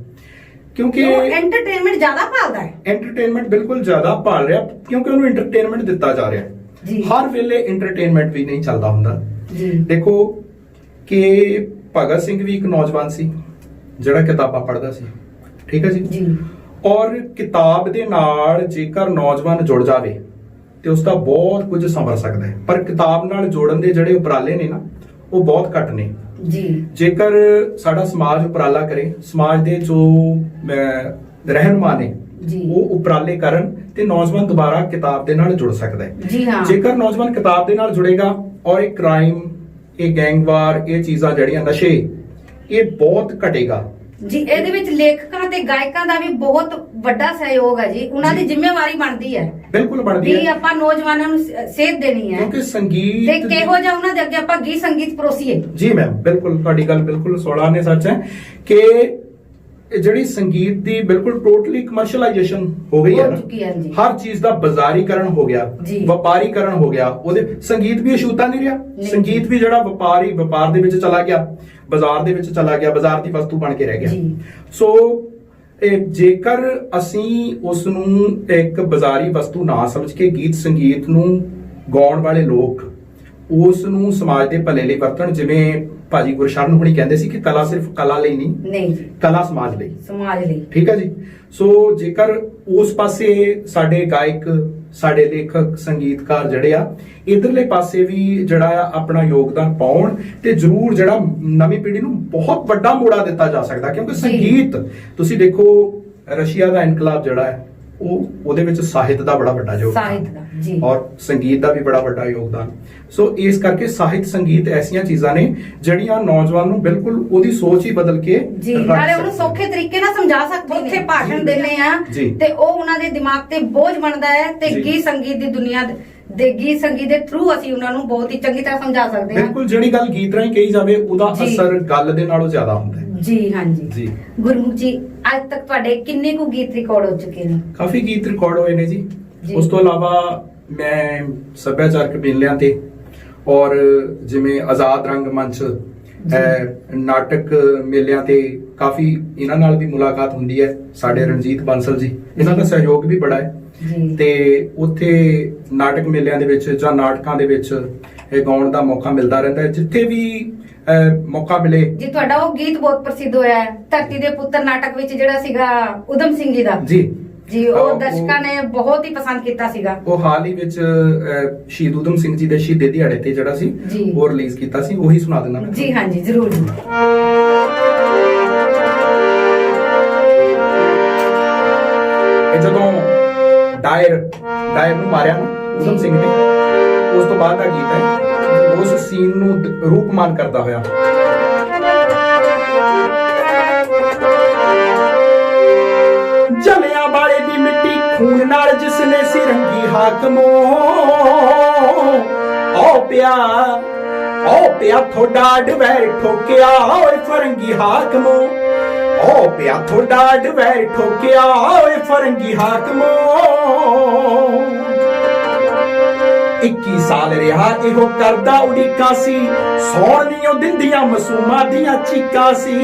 ਕਿਉਂਕਿ ਐਂਟਰਟੇਨਮੈਂਟ ਜ਼ਿਆਦਾ ਭਾਲਦਾ ਹੈ। ਐਂਟਰਟੇਨਮੈਂਟ ਬਿਲਕੁਲ ਜ਼ਿਆਦਾ ਭਾਲ ਰਿਹਾ, ਕਿਉਂਕਿ ਉਹਨੂੰ ਐਂਟਰਟੇਨਮੈਂਟ ਦਿੱਤਾ ਜਾ ਰਿਹਾ ਜੀ। ਹਰ ਵੇਲੇ ਐਂਟਰਟੇਨਮੈਂਟ ਵੀ ਨਹੀਂ ਚੱਲਦਾ ਹੁੰਦਾ ਜੀ। ਦੇਖੋ ਕਿ ਭਗਤ ਸਿੰਘ ਵੀ ਇੱਕ ਨੌਜਵਾਨ ਸੀ ਜਿਹੜਾ ਕਿਤਾਬਾਂ ਪੜ੍ਹਦਾ ਸੀ, ਠੀਕ ਹੈ ਜੀ। ਔਰ ਕਿਤਾਬ ਦੇ ਨਾਲ ਜੇਕਰ ਨੌਜਵਾਨ ਜੁੜ ਜਾਵੇ ਤੇ ਉਸ ਦਾ ਬਹੁਤ ਕੁਝ ਸੰਭਰ ਸਕਦਾ ਹੈ, ਪਰ ਕਿਤਾਬ ਨਾਲ ਜੋੜਨ ਦੇ ਜਿਹੜੇ ਉਪਰਾਲੇ ਨੇ ਨਾ ਉਹ ਬਹੁਤ ਘੱਟ ਨੇ ਜੀ। ਜੇਕਰ ਸਾਡਾ ਸਮਾਜ ਉਪਰਾਲਾ ਕਰੇ, ਸਮਾਜ ਦੇ ਜੋ ਰਹਿਨੁਮਾ ਨੇ ਉਹ ਉਪਰਾਲੇ ਕਰਨ ਤੇ ਨੌਜਵਾਨ ਦੁਬਾਰਾ ਕਿਤਾਬ ਦੇ ਨਾਲ ਜੁੜ ਸਕਦਾ ਹੈ। ਜੀ ਹਾਂ। ਜੇਕਰ ਨੌਜਵਾਨ ਕਿਤਾਬ ਦੇ ਨਾਲ ਜੁੜੇਗਾ ਔਰ ਇਹ ਕ੍ਰਾਈਮ, ਇਹ ਗੈਂਗਵਾਰ, ਇਹ ਚੀਜ਼ਾਂ ਜਿਹੜੀਆਂ ਨਸ਼ੇ, ਇਹ ਬਹੁਤ ਘਟੇਗਾ ਜੀ। ਇਹਦੇ ਵਿੱਚ ਲੇਖਕਾਂ ਤੇ ਗਾਇਕਾਂ ਦਾ ਵੀ ਬਹੁਤ ਵੱਡਾ ਸਹਿਯੋਗ ਹੈ ਜੀ, ਉਹਨਾਂ ਦੀ ਜ਼ਿੰਮੇਵਾਰੀ ਬਣਦੀ ਹੈ। ਬਿਲਕੁਲ ਬਣਦੀ ਹੈ ਵੀ ਆਪਾਂ ਨੌਜਵਾਨਾਂ ਨੂੰ ਸੇਧ ਦੇਣੀ ਹੈ, ਕਿਉਂਕਿ ਸੰਗੀਤ ਤੇ ਕਿਹੋ ਜਿਹਾ ਉਹਨਾਂ ਦੇ ਅੱਗੇ ਆਪਾਂ ਗੀਤ ਸੰਗੀਤ ਪਰੋਸੀਏ। ਜੀ ਮੈਮ, ਬਿਲਕੁਲ ਤੁਹਾਡੀ ਗੱਲ ਬਿਲਕੁਲ 16 ਨੇ ਸੱਚ ਹੈ ਕਿ ਜਿਹੜੀ ਸੰਗੀਤ ਦੀ ਬਿਲਕੁਲ ਟੋਟਲੀ ਕਮਰਸ਼ੀਅਲਾਈਜੇਸ਼ਨ ਹੋ ਗਈ ਹੈ ਨਾ, ਹਰ ਚੀਜ਼ ਦਾ ਬਾਜ਼ਾਰੀਕਰਨ ਹੋ ਗਿਆ, ਵਪਾਰੀਕਰਨ ਹੋ ਗਿਆ। ਉਹਦੇ ਸੰਗੀਤ ਵੀ ਅਛੂਤਾ ਨਹੀਂ ਰਿਹਾ, ਸੰਗੀਤ ਵੀ ਜਿਹੜਾ ਵਪਾਰ ਦੇ ਵਿੱਚ ਚਲਾ ਗਿਆ, ਬਾਜ਼ਾਰ ਦੇ ਵਿੱਚ ਚਲਾ ਗਿਆ, ਬਾਜ਼ਾਰ ਦੀ ਵਸਤੂ ਬਣ ਕੇ ਰਹਿ ਗਿਆ। ਸੋ ਜੇਕਰ ਅਸੀਂ ਉਸ ਨੂੰ ਇੱਕ ਬਾਜ਼ਾਰੀ ਵਸਤੂ ਨਾ ਸਮਝ ਕੇ ਗੀਤ ਸੰਗੀਤ ਨੂੰ ਗਾਉਣ ਵਾਲੇ ਲੋਕ ਉਸ ਨੂੰ ਸਮਾਜ ਦੇ ਭਲੇ ਲਈ ਵਰਤਣ, ਜਿਵੇਂ ਭਾਜੀ ਗੁਰਸ਼ਰਨ ਹੁਣੀ ਕਹਿੰਦੇ ਸੀ ਕਿ ਕਲਾ ਸਿਰਫ ਕਲਾ ਲਈ ਨਹੀਂ, ਕਲਾ ਸਮਾਜ ਲਈ, ਠੀਕ ਹੈ ਜੀ। ਸੋ ਜੇਕਰ ਉਸ ਪਾਸੇ ਸਾਡੇ ਗਾਇਕ, ਸਾਡੇ ਲੇਖਕ, ਸੰਗੀਤਕਾਰ ਜਿਹੜੇ ਆ ਇਧਰਲੇ ਪਾਸੇ ਵੀ ਜਿਹੜਾ ਆ ਆਪਣਾ ਯੋਗਦਾਨ ਪਾਉਣ ਤੇ ਜ਼ਰੂਰ ਜਿਹੜਾ ਨਵੀਂ ਪੀੜ੍ਹੀ ਨੂੰ ਬਹੁਤ ਵੱਡਾ ਮੋੜਾ ਦਿੱਤਾ ਜਾ ਸਕਦਾ। ਕਿਉਂਕਿ ਸੰਗੀਤ ਤੁਸੀਂ ਦੇਖੋ, ਰਸ਼ੀਆ ਦਾ ਇਨਕਲਾਬ ਜਿਹੜਾ ਹੈ ਉਹਦੇ ਵਿੱਚ ਸਾਹਿਤ ਦਾ ਬੜਾ ਵੱਡਾ ਯੋਗਦਾਨ ਔਰ ਸੰਗੀਤ ਦਾ ਵੀ ਬੜਾ ਵੱਡਾ ਯੋਗਦਾਨ। ਸੋ ਇਸ ਕਰਕੇ ਸਾਹਿਤ, ਸੰਗੀਤ ਐਸੀਆਂ ਚੀਜ਼ਾਂ ਨੇ ਜਿਹੜੀਆਂ ਨੌਜਵਾਨ ਨੂੰ ਬਿਲਕੁਲ ਉਹਦੀ ਸੋਚ ਹੀ ਬਦਲ ਕੇ ਨਾਲੇ ਉਹਨੂੰ ਸੌਖੇ ਤਰੀਕੇ ਨਾਲ ਸਮਝਾ ਸਕਦੇ। ਉੱਥੇ ਭਾਸ਼ਣ ਦਿੰਦੇ ਆ ਤੇ ਉਹ ਉਹਨਾਂ ਦੇ ਦਿਮਾਗ ਤੇ ਬੋਝ ਬਣਦਾ ਹੈ ਤੇ ਗੀਤ ਸੰਗੀਤ ਦੀ ਦੁਨੀਆ ਦੇ ਗੀਤ ਸੰਗੀਤ ਦੇ ਥਰੂ ਅਸੀਂ ਉਹਨਾਂ ਨੂੰ ਬਹੁਤ ਹੀ ਚੰਗੀ ਤਰ੍ਹਾਂ ਸਮਝਾ ਸਕਦੇ ਹਾਂ। ਬਿਲਕੁਲ, ਜਿਹੜੀ ਗੱਲ ਗੀਤ ਰਾਹੀਂ ਕਹੀ ਜਾਵੇ ਉਹਦਾ ਅਸਰ ਗੱਲ ਦੇ ਨਾਲੋਂ ਜ਼ਿਆਦਾ ਹੁੰਦਾ ਹੈ। ਜੀ ਹਾਂਜੀ। ਗੁਰਮੁਖ ਜੀ, ਅੱਜ ਤੱਕ ਤੁਹਾਡੇ ਕਿੰਨੇ ਕੁ ਗੀਤ ਰਿਕਾਰਡ ਹੋ ਚੁੱਕੇ ਨੇ? ਕਾਫੀ ਗੀਤ ਰਿਕਾਰਡ ਹੋਏ ਨੇ ਜੀ। ਉਸ ਤੋਂ ਇਲਾਵਾ ਮੈਂ ਸੱਭਿਆਚਾਰਕ ਮੇਲਿਆਂ ਤੇ ਔਰ ਜਿਵੇਂ ਆਜ਼ਾਦ ਰੰਗ ਮੰਚ, ਨਾਟਕ ਮੇਲਿਆਂ ਤੇ ਕਾਫੀ ਇਹਨਾਂ ਨਾਲ ਵੀ ਮੁਲਾਕਾਤ ਹੁੰਦੀ ਹੈ। ਸਾਡੇ ਰਣਜੀਤ ਬਾਂਸਲ ਜੀ, ਇਹਨਾਂ ਦਾ ਸਹਿਯੋਗ ਵੀ ਬੜਾ ਹੈ ਤੇ ਉੱਥੇ ਨਾਟਕ ਮੇਲਿਆਂ ਦੇ ਵਿੱਚ ਜਾਂ ਨਾਟਕਾਂ ਦੇ ਵਿੱਚ ਇਹ ਗਾਉਣ ਦਾ ਮੌਕਾ ਮਿਲਦਾ ਰਹਿੰਦਾ ਹੈ। ਜਿੱਥੇ ਵੀ ਮੌਕਾ ਮਿਲੇ ਜੀ। ਤੁਹਾਡਾ ਉਹ ਗੀਤ ਬਹੁਤ ਪ੍ਰਸਿੱਧ ਹੋਇਆ ਹੈ, ਧਰਤੀ ਦੇ ਪੁੱਤਰ ਨਾਟਕ ਵਿੱਚ ਜਿਹੜਾ ਸੀਗਾ ਊਧਮ ਸਿੰਘ ਜੀ ਦਾ। ਜੀ, ਜੀ ਉਹ ਦਰਸ਼ਕਾਂ ਨੇ ਬਹੁਤ ਹੀ ਪਸੰਦ ਕੀਤਾ ਸੀਗਾ। ਉਹ ਹਾਲ ਹੀ ਵਿੱਚ ਸ਼ਹੀਦ ਊਧਮ ਸਿੰਘ ਜੀ ਦੇ ਸ਼ਹੀਦੀ ਦਿਹਾੜੇ ਤੇ ਜਿਹੜਾ ਸੀ ਜੀ। ਉਹ ਰਿਲੀਜ਼ ਕੀਤਾ ਸੀ, ਉਹੀ ਸੁਣਾ ਦੇਣਾ ਮੈਂ। ਜੀ ਹਾਂਜੀ ਜ਼ਰੂਰ ਜੀ। ਇਹ ਜਦੋਂ ਡਾਇਰ ਨੂੰ ਮਾਰਿਆ ਨਾ ਊਧਮ ਸਿੰਘ ਨੇ, ਉਸ ਤੋਂ ਬਾਅਦ ਦਾ ਗੀਤ ਹੈ, ਉਸ ਸੀਨ ਨੂੰ ਰੂਪਮਾਨ ਕਰਦਾ ਹੋਇਆ। ਜਲਿਆਂ ਵਾਲੇ ਦੀ ਮਿੱਟੀ ਖੂਨ ਨਾਲ ਜਿਸ ਨੇ ਸੀ ਰੰਗੀ ਹਾਕਮੋ, ਓ ਪਿਆ ਥੋੜਾ ਡਵੈਰ ਠੋਕਿਆ ਓਏ ਫਰੰਗੀ ਹਾਕਮੋ, ਓ ਪਿਆ ਥੋੜਾ ਡਵੈਰ ਠੋਕਿਆ ਓਏ ਫਰੰਗੀ ਹਾਕਮੋ। 21 ਸਾਲ ਰਿਹਾ ਇਹੋ ਕਰਦਾ ਉਡੀਕਾਂ ਸੀ, ਸੌਣ ਨਹੀਂ ਉਹ ਦਿੰਦੀਆਂ ਮਾਸੂਮਾਂ ਦੀਆਂ ਚੀਕਾਂ ਸੀ।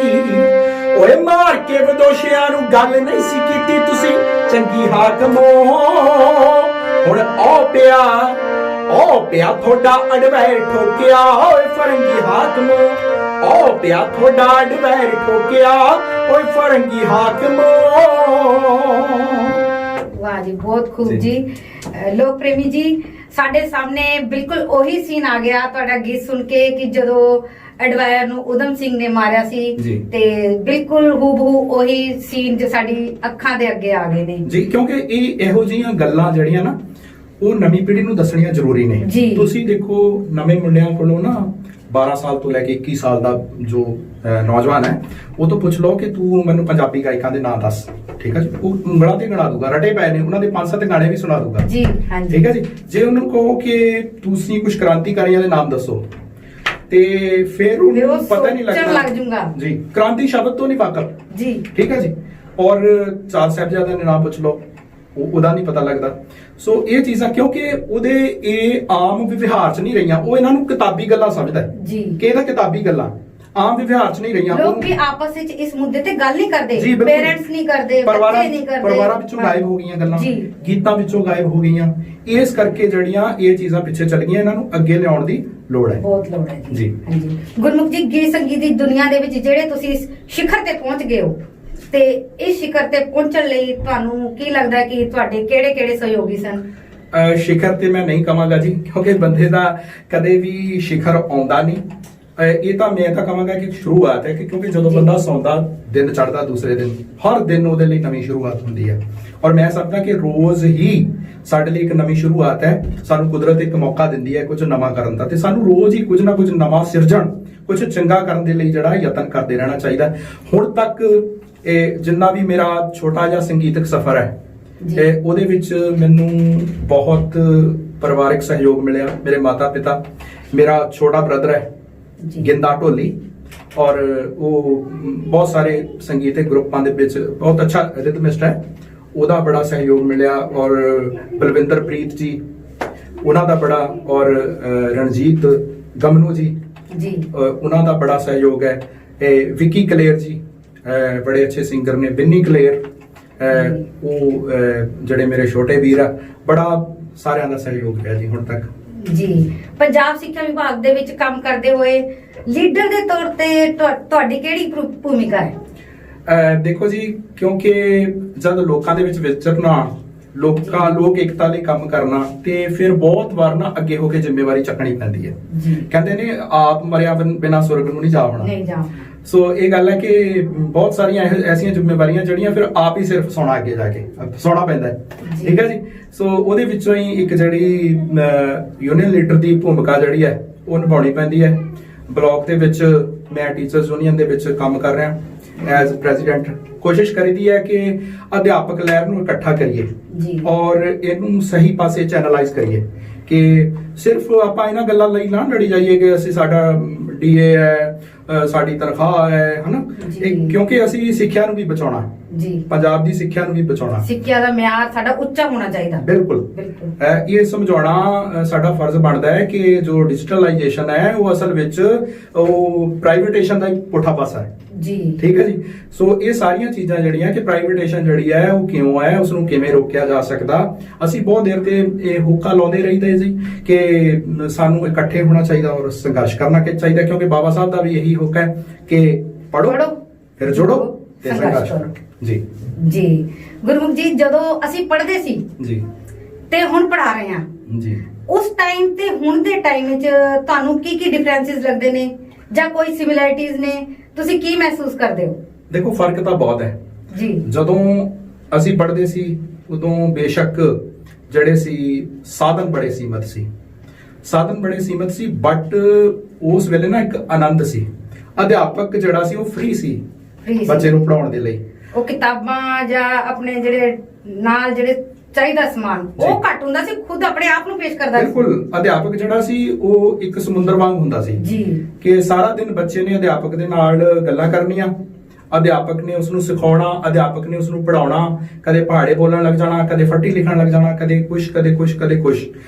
ਓਏ ਮਾਰ ਕੇ ਵਿਦੋਸ਼ਿਆਂ ਨੂੰ ਗੱਲ ਨਹੀਂ ਸੀ ਕੀਤੀ ਤੁਸੀਂ ਚੰਗੀ ਹਾਕਮੋ, ਹੁਣ ਓ ਪਿਆ ਥੋੜਾ ਅਡਵੈਰ ਠੋਕਿਆ ਓਏ ਫਰੰਗੀ ਹਾਕਮੋ, ਓ ਪਿਆ ਥੋੜਾ ਅਡਵੈਰ ਠੋਕਿਆ ਓਏ ਫਰੰਗੀ ਹਾਕਮੋ। ਵਾਹ ਜੀ ਬਹੁਤ ਖੂਬ ਜੀ। ਲੋਕ ਪ੍ਰੇਮੀ ਜੀ ਸਾਡੇ ਸਾਹਮਣੇ ਬਿਲਕੁਲ ਉਹੀ ਸੀਨ ਆ ਗਿਆ ਤੁਹਾਡਾ ਗੀਤ ਸੁਣ ਕੇ ਕਿ ਜਦੋਂ ਐਡਵਾਇਰ ਨੂੰ ਊਧਮ ਸਿੰਘ ਨੇ ਮਾਰਿਆ ਸੀ, ਤੇ ਬਿਲਕੁਲ ਹੂਬਹੂ ਉਹੀ ਸੀਨ ਜੋ ਸਾਡੀ ਅੱਖਾਂ ਦੇ ਅੱਗੇ ਆ ਗਏ ਨੇ ਜੀ। ਕਿਉਂਕਿ ਇਹ ਇਹੋ ਜਿਹੀਆਂ ਗੱਲਾਂ ਜਿਹੜੀਆਂ ਨਾ ਉਹ ਨਵੀਂ ਪੀੜ੍ਹੀ ਨੂੰ ਦੱਸਣੀਆਂ ਜ਼ਰੂਰੀ ਨੇ। ਤੁਸੀਂ ਦੇਖੋ ਨਵੇਂ ਮੁੰਡਿਆਂ ਕੋਲੋਂ ਨਾ 12 ਸਾਲ ਤੋਂ ਲੈ ਕੇ 21 ਸਾਲ ਦਾ ਜੋ ਨੌਜਵਾਨ ਹੈ ਉਹ ਤੋਂ ਪੁੱਛ ਲਓ ਕਿ ਤੂੰ ਮੈਨੂੰ ਪੰਜਾਬੀ ਗਾਇਕਾਂ ਦੇ ਨਾਂ ਦੱਸ, ਠੀਕ ਹੈ ਜੀ, ਉਹ ਉਂਗਲਾਂ ਤੇ ਗਣਾ ਦੂਗਾ, ਰਟੇ ਪਏ ਨੇ ਉਹਨਾਂ ਦੇ 5-7 ਗਾਣੇ ਵੀ ਸੁਣਾ ਦੂਗਾ ਜੀ। ਹਾਂਜੀ ਠੀਕ ਹੈ ਜੀ। ਜੇ ਉਹਨੂੰ ਕਹੋ ਕਿ ਤੁਸੀਂ ਕੁਝ ਕ੍ਰਾਂਤੀਕਾਰੀਆਂ ਦੇ ਨਾਮ ਦੱਸੋ ਤੇ ਫਿਰ ਉਹਨੂੰ ਪਤਾ ਨਹੀਂ ਲੱਗਦਾ ਜੀ, ਕ੍ਰਾਂਤੀ ਸ਼ਬਦ ਤੋਂ ਨਹੀਂ ਵਾਕਫ ਜੀ, ਠੀਕ ਹੈ ਜੀ। ਔਰ ਚਾਰ ਸਾਹਿਬਜ਼ਾਦਿਆਂ ਦੇ ਨਾਮ ਪੁੱਛ ਲਓ ਉਹਦਾ ਨਹੀਂ ਪਤਾ ਲੱਗਦਾ। ਸੋ ਇਹ ਚੀਜ਼ਾਂ ਕਿਉਂਕਿ ਉਹਦੇ ਇਹ ਆਮ ਵਿਵਹਾਰ 'ਚ ਨਹੀਂ ਰਹੀਆਂ, ਉਹ ਇਹਨਾਂ ਨੂੰ ਕਿਤਾਬੀ ਗੱਲਾਂ ਸਮਝਦਾ ਜੀ ਕਿ ਇਹਦਾ ਕਿਤਾਬੀ ਗੱਲਾਂ ਆਮ ਵਿਵਹਾਰ 'ਚ ਨਹੀਂ ਰਹੀਆਂ। ਲੋਕ ਵੀ ਆਪਸ ਵਿੱਚ ਇਸ ਮੁੱਦੇ ਤੇ ਗੱਲ ਨਹੀਂ ਕਰਦੇ, ਜੀ, ਪੇਰੈਂਟਸ ਨਹੀਂ ਕਰਦੇ, ਬੱਚੇ ਨਹੀਂ ਕਰਦੇ, ਪਰਿਵਾਰਾਂ ਵਿੱਚੋਂ ਗਾਇਬ ਹੋ ਗਈਆਂ ਗੱਲਾਂ, ਗੀਤਾਂ ਵਿੱਚੋਂ ਗਾਇਬ ਹੋ ਗਈਆਂ। ਇਸ ਕਰਕੇ ਜਿਹੜੀਆਂ ਇਹ ਚੀਜ਼ਾਂ ਪਿੱਛੇ ਚੱਲ ਗਈਆਂ, ਇਹਨਾਂ ਨੂੰ ਅੱਗੇ ਲਿਆਉਣ ਦੀ ਲੋੜ ਹੈ, ਬਹੁਤ ਲੋੜ ਹੈ ਜੀ। ਹਾਂਜੀ ਗੁਰਮੁਖ ਜੀ, ਗੀਤ ਸੰਗੀਤ ਦੀ ਦੁਨੀਆ ਦੇ ਵਿੱਚ ਜਿਹੜੇ ਤੁਸੀਂ ਇਸ ਸਿਖਰ ਤੇ ਪਹੁੰਚ ਗਏ ਹੋ, ਤੇ ਇਸ ਸਿਖਰ ਤੇ ਪਹੁੰਚਣ ਲਈ ਤੁਹਾਨੂੰ ਕੀ ਲੱਗਦਾ ਹੈ ਕਿ ਤੁਹਾਡੇ ਕਿਹੜੇ-ਕਿਹੜੇ ਸਹਿਯੋਗੀ ਸਨ? ਸਿਖਰ ਤੇ ਮੈਂ ਨਹੀਂ ਕਹਾਂਗਾ ਜੀ, ਕਿਉਂਕਿ ਬੰਦੇ ਦਾ ਕਦੇ ਵੀ ਸਿਖਰ ਆਉਂਦਾ ਨਹੀਂ। ਇਹ ਤਾਂ ਮੈਂ ਤਾਂ ਕਹਾਂਗਾ ਕਿ ਸ਼ੁਰੂਆਤ ਹੈ, ਕਿ ਕਿਉਂਕਿ ਜਦੋਂ ਬੰਦਾ ਸੌਂਦਾ ਦਿਨ ਚੜ੍ਹਦਾ ਦੂਸਰੇ ਦਿਨ, ਹਰ ਦਿਨ ਉਹਦੇ ਲਈ ਨਵੀਂ ਸ਼ੁਰੂਆਤ ਹੁੰਦੀ ਹੈ। ਔਰ ਮੈਂ ਸਮਝਦਾ ਕਿ ਰੋਜ਼ ਹੀ ਸਾਡੇ ਲਈ ਇੱਕ ਨਵੀਂ ਸ਼ੁਰੂਆਤ ਹੈ। ਸਾਨੂੰ ਕੁਦਰਤ ਇੱਕ ਮੌਕਾ ਦਿੰਦੀ ਹੈ ਕੁਝ ਨਵਾਂ ਕਰਨ ਦਾ, ਤੇ ਸਾਨੂੰ ਰੋਜ਼ ਹੀ ਕੁਝ ਨਾ ਕੁਝ ਨਵਾਂ ਸਿਰਜਣ, ਕੁਝ ਚੰਗਾ ਕਰਨ ਦੇ ਲਈ ਜਿਹੜਾ ਯਤਨ ਕਰਦੇ ਰਹਿਣਾ ਚਾਹੀਦਾ। ਹੁਣ ਤੱਕ ਇਹ ਜਿੰਨਾ ਵੀ ਮੇਰਾ ਛੋਟਾ ਜਿਹਾ ਸੰਗੀਤਕ ਸਫ਼ਰ ਹੈ, ਉਹਦੇ ਵਿੱਚ ਮੈਨੂੰ ਬਹੁਤ ਪਰਿਵਾਰਕ ਸਹਿਯੋਗ ਮਿਲਿਆ। ਮੇਰੇ ਮਾਤਾ ਪਿਤਾ, ਮੇਰਾ ਛੋਟਾ ਬ੍ਰਦਰ ਹੈ ਗਿੰਦਾ ਢੋਲੀ, ਔਰ ਉਹ ਬਹੁਤ ਸਾਰੇ ਸੰਗੀਤਕ ਗਰੁੱਪਾਂ ਦੇ ਵਿੱਚ ਬਹੁਤ ਅੱਛਾ ਰਿਦਮਿਸਟ ਹੈ, ਉਹਦਾ ਬੜਾ ਸਹਿਯੋਗ ਮਿਲਿਆ। ਔਰ ਬਲਵਿੰਦਰਪ੍ਰੀਤ ਜੀ, ਉਹਨਾਂ ਦਾ ਬੜਾ, ਔਰ ਰਣਜੀਤ ਗਮਨੂ ਜੀ, ਉਹਨਾਂ ਦਾ ਬੜਾ ਸਹਿਯੋਗ ਹੈ। ਵਿੱਕੀ ਕਲੇਰ ਜੀ ਬੜੇ ਅੱਛੇ ਸਿੰਗਰ ਨੇ, ਬਿੰਨੀ ਕਲੇਰ, ਉਹ ਜਿਹੜੇ ਮੇਰੇ ਛੋਟੇ ਵੀਰ ਆ, ਬੜਾ ਸਾਰਿਆਂ ਦਾ ਸਹਿਯੋਗ ਹੈ ਜੀ ਹੁਣ ਤੱਕ ਜੀ। ਪੰਜਾਬ ਸਿੱਖਿਆ ਵਿਭਾਗ ਦੇ ਵਿੱਚ ਕੰਮ ਕਰਦੇ ਹੋਏ ਲੀਡਰ ਦੇ ਤੌਰ ਤੇ ਤੁਹਾਡੀ ਕਿਹੜੀ ਭੂਮਿਕਾ ਹੈ? ਦੇਖੋ ਜੀ, ਕਿਉਂਕਿ ਜਦ ਲੋਕਾਂ ਦੇ ਵਿੱਚ ਵਿਚਰਨਾ, ਲੋਕ ਏਕਤਾ ਲਈ ਕੰਮ ਕਰਨਾ, ਤੇ ਫਿਰ ਬਹੁਤ ਵਾਰ ਨਾ ਅੱਗੇ ਹੋ ਕੇ ਜ਼ਿੰਮੇਵਾਰੀ ਚੱਕਣੀ ਪੈਂਦੀ ਹੈ। ਕਹਿੰਦੇ ਨੇ ਆਪ ਮਰਿਆ ਬਿਨਾਂ ਸੁਰਗ ਨੂੰ ਨਹੀਂ ਜਾ ਹੋਣਾ। ਸੋ ਇਹ ਗੱਲ ਹੈ ਕਿ ਬਹੁਤ ਸਾਰੀਆਂ ਐਸੀਆਂ ਜ਼ਿੰਮੇਵਾਰੀਆਂ ਜਿਹੜੀਆਂ ਫਿਰ ਆਪ ਹੀ ਸਿਰਫ ਸੌਣਾ ਅੱਗੇ ਜਾ ਕੇ ਸੌਣਾ ਪੈਂਦਾ ਹੈ, ਠੀਕ ਹੈ ਜੀ। ਸੋ ਉਹਦੇ ਵਿੱਚੋਂ ਹੀ ਇੱਕ ਜਿਹੜੀ ਯੂਨੀਅਨ ਲੀਡਰ ਦੀ ਭੂਮਿਕਾ ਜਿਹੜੀ ਹੈ ਉਹ ਨਿਭਾਉਣੀ ਪੈਂਦੀ ਹੈ। ਬਲਾਕ ਦੇ ਵਿੱਚ ਮੈਂ ਟੀਚਰਸ ਯੂਨੀਅਨ ਦੇ ਵਿੱਚ ਕੰਮ ਕਰ ਰਿਹਾ ਐਜ਼ ਪ੍ਰੈਜ਼ੀਡੈਂਟ। ਕੋਸ਼ਿਸ਼ ਕਰੀਦੀ ਹੈ ਕਿ ਅਧਿਆਪਕ ਲਹਿਰ ਨੂੰ ਇਕੱਠਾ ਕਰੀਏ ਔਰ ਇਹਨੂੰ ਸਹੀ ਪਾਸੇ ਚੈਨਲਾਈਜ਼ ਕਰੀਏ, ਕਿ ਸਿਰਫ ਆਪਾਂ ਇਹਨਾਂ ਗੱਲਾਂ ਲਈ ਨਾ ਲੜੀ ਜਾਈਏ ਕਿ ਅਸੀਂ ਸਾਡਾ ਡੀਏ ਹੈ, ਸਾਡੀ ਤਨਖਾਹ ਹੈ, ਹਨਾ, ਕਿਉਂਕਿ ਅਸੀਂ ਸਿੱਖਿਆ ਨੂੰ ਵੀ ਬਚਾਉਣਾ ਜੀ, ਪੰਜਾਬ ਦੀ ਸਿੱਖਿਆ ਨੂੰ ਵੀ ਬਚਾਉਣਾ, ਸਿੱਖਿਆ ਦਾ ਮਿਆਰ ਸਾਡਾ ਉੱਚਾ ਹੋਣਾ ਚਾਹੀਦਾ। ਬਿਲਕੁਲ ਇਹ ਸਮਝਾਉਣਾ ਸਾਡਾ ਫਰਜ਼ ਬਣਦਾ ਹੈ ਕਿ ਜੋ ਡਿਜੀਟਲਾਈਜੇਸ਼ਨ ਹੈ ਉਹ ਅਸਲ ਵਿੱਚ ਉਹ ਪ੍ਰਾਈਵੇਟੇਸ਼ਨ ਦਾ ਇੱਕ ਪੁੱਠਾ ਪਾਸਾ ਹੈ ਜੀ, ਠੀਕ ਹੈ ਜੀ। ਸੋ ਇਹ ਸਾਰੀਆਂ ਚੀਜ਼ਾਂ ਜਿਹੜੀਆਂ ਕਿ ਪ੍ਰਾਈਵੇਟੇਸ਼ਨ ਜਿਹੜੀ ਹੈ ਉਹ ਕਿਉਂ ਹੈ, ਉਸ ਨੂੰ ਕਿਵੇਂ ਰੋਕਿਆ ਜਾ ਸਕਦਾ। ਅਸੀਂ ਬਹੁਤ ਦੇਰ ਤੇ ਇਹ ਹੋਕਾ ਲਾਉਂਦੇ ਰਹੀਦੇ ਜੀ ਕਿ ਸਾਨੂੰ ਇਕੱਠੇ ਹੋਣਾ ਚਾਹੀਦਾ ਔਰ ਸੰਘਰਸ਼ ਕਰਨਾ ਚਾਹੀਦਾ, ਕਿਉਂਕਿ ਬਾਬਾ ਸਾਹਿਬ ਦਾ ਵੀ ਇਹੀ ਹੋਕਾ ਹੈ ਕਿ ਪੜੋ ਫਿਰ ਜੋੜੋ ਤੇ ਸੰਘਰਸ਼ ਕਰੋ। ਜੀ ਜੀ ਗੁਰਮੁਖ ਜੀ, ਜਦੋਂ ਅਸੀਂ ਪੜ੍ਹਦੇ ਸੀ ਜੀ ਤੇ ਹੁਣ ਪੜ੍ਹਾ ਰਹੇ ਹਾਂ, ਜੀ ਉਸ ਟਾਈਮ ਤੇ ਹੁਣ ਦੇ ਟਾਈਮ ਵਿੱਚ ਤੁਹਾਨੂੰ ਕੀ ਕੀ ਡਿਫਰੈਂਸਿਸ ਲੱਗਦੇ ਨੇ ਜਾਂ ਕੋਈ ਸਿਮਿਲੈਰਿਟੀਜ਼ ਨੇ? ਤੁਸੀਂ ਕੀ ਮਹਿਸੂਸ ਕਰਦੇ ਹੋ? ਦੇਖੋ, ਫਰਕ ਤਾਂ ਬਹੁਤ ਹੈ। ਜੀ ਜਦੋਂ ਅਸੀਂ ਪੜ੍ਹਦੇ ਸੀ ਉਦੋਂ ਬੇਸ਼ੱਕ ਜਿਹੜੇ ਸੀ ਸਾਧਨ ਬੜੇ ਸੀਮਤ ਸੀ, ਬਟ ਉਸ ਵੇਲੇ ਨਾ ਇੱਕ ਆਨੰਦ ਸੀ। ਅਧਿਆਪਕ ਜਿਹੜਾ ਸੀ ਉਹ ਫ੍ਰੀ ਸੀ Free ਸੀ। ਬੱਚੇ ਨੂੰ ਪੜਾਉਣ ਦੇ ਲਈ। ਉਹ ਕਿਤਾਬਾਂ ਜਾਂ ਆਪਣੇ ਜਿਹੜੇ ਨਾਲ ਜਿਹੜੇ ਚਾਹੀਦਾ ਸਮਾਨ ਜੀ। ਉਹ ਘੱਟ ਹੁੰਦਾ ਸੀ, ਖੁਦ ਆਪਣੇ ਆਪ ਨੂੰ ਪੇਸ਼ ਕਰਦਾ ਸੀ। ਬਿਲਕੁਲ, ਅਧਿਆਪਕ ਜਿਹੜਾ ਸੀ ਉਹ ਇੱਕ ਸਮੁੰਦਰ ਵਾਂਗ ਹੁੰਦਾ ਸੀ ਜੀ ਕਿ ਸਾਰਾ ਦਿਨ ਬੱਚੇ ਨੇ ਅਧਿਆਪਕ ਦੇ ਨਾਲ ਗੱਲਾਂ ਕਰਨੀਆਂ, ਅਧਿਆਪਕ ਨੇ ਉਸ ਨੂੰ ਸਿਖਾਉਣਾ, ਅਧਿਆਪਕ ਨੇ ਉਸ ਨੂੰ ਪੜਾਉਣਾ। ਕਦੇ ਪਹਾੜੇ ਬੋਲਣ ਲੱਗ ਜਾਣਾ, ਕਦੇ ਫੱਟੀ ਲਿਖਣ ਲੱਗ ਜਾਣਾ, ਕਦੇ ਕੁਛ ਕਦੇ ਕੁਛ ਕਦੇ ਕੁਛ,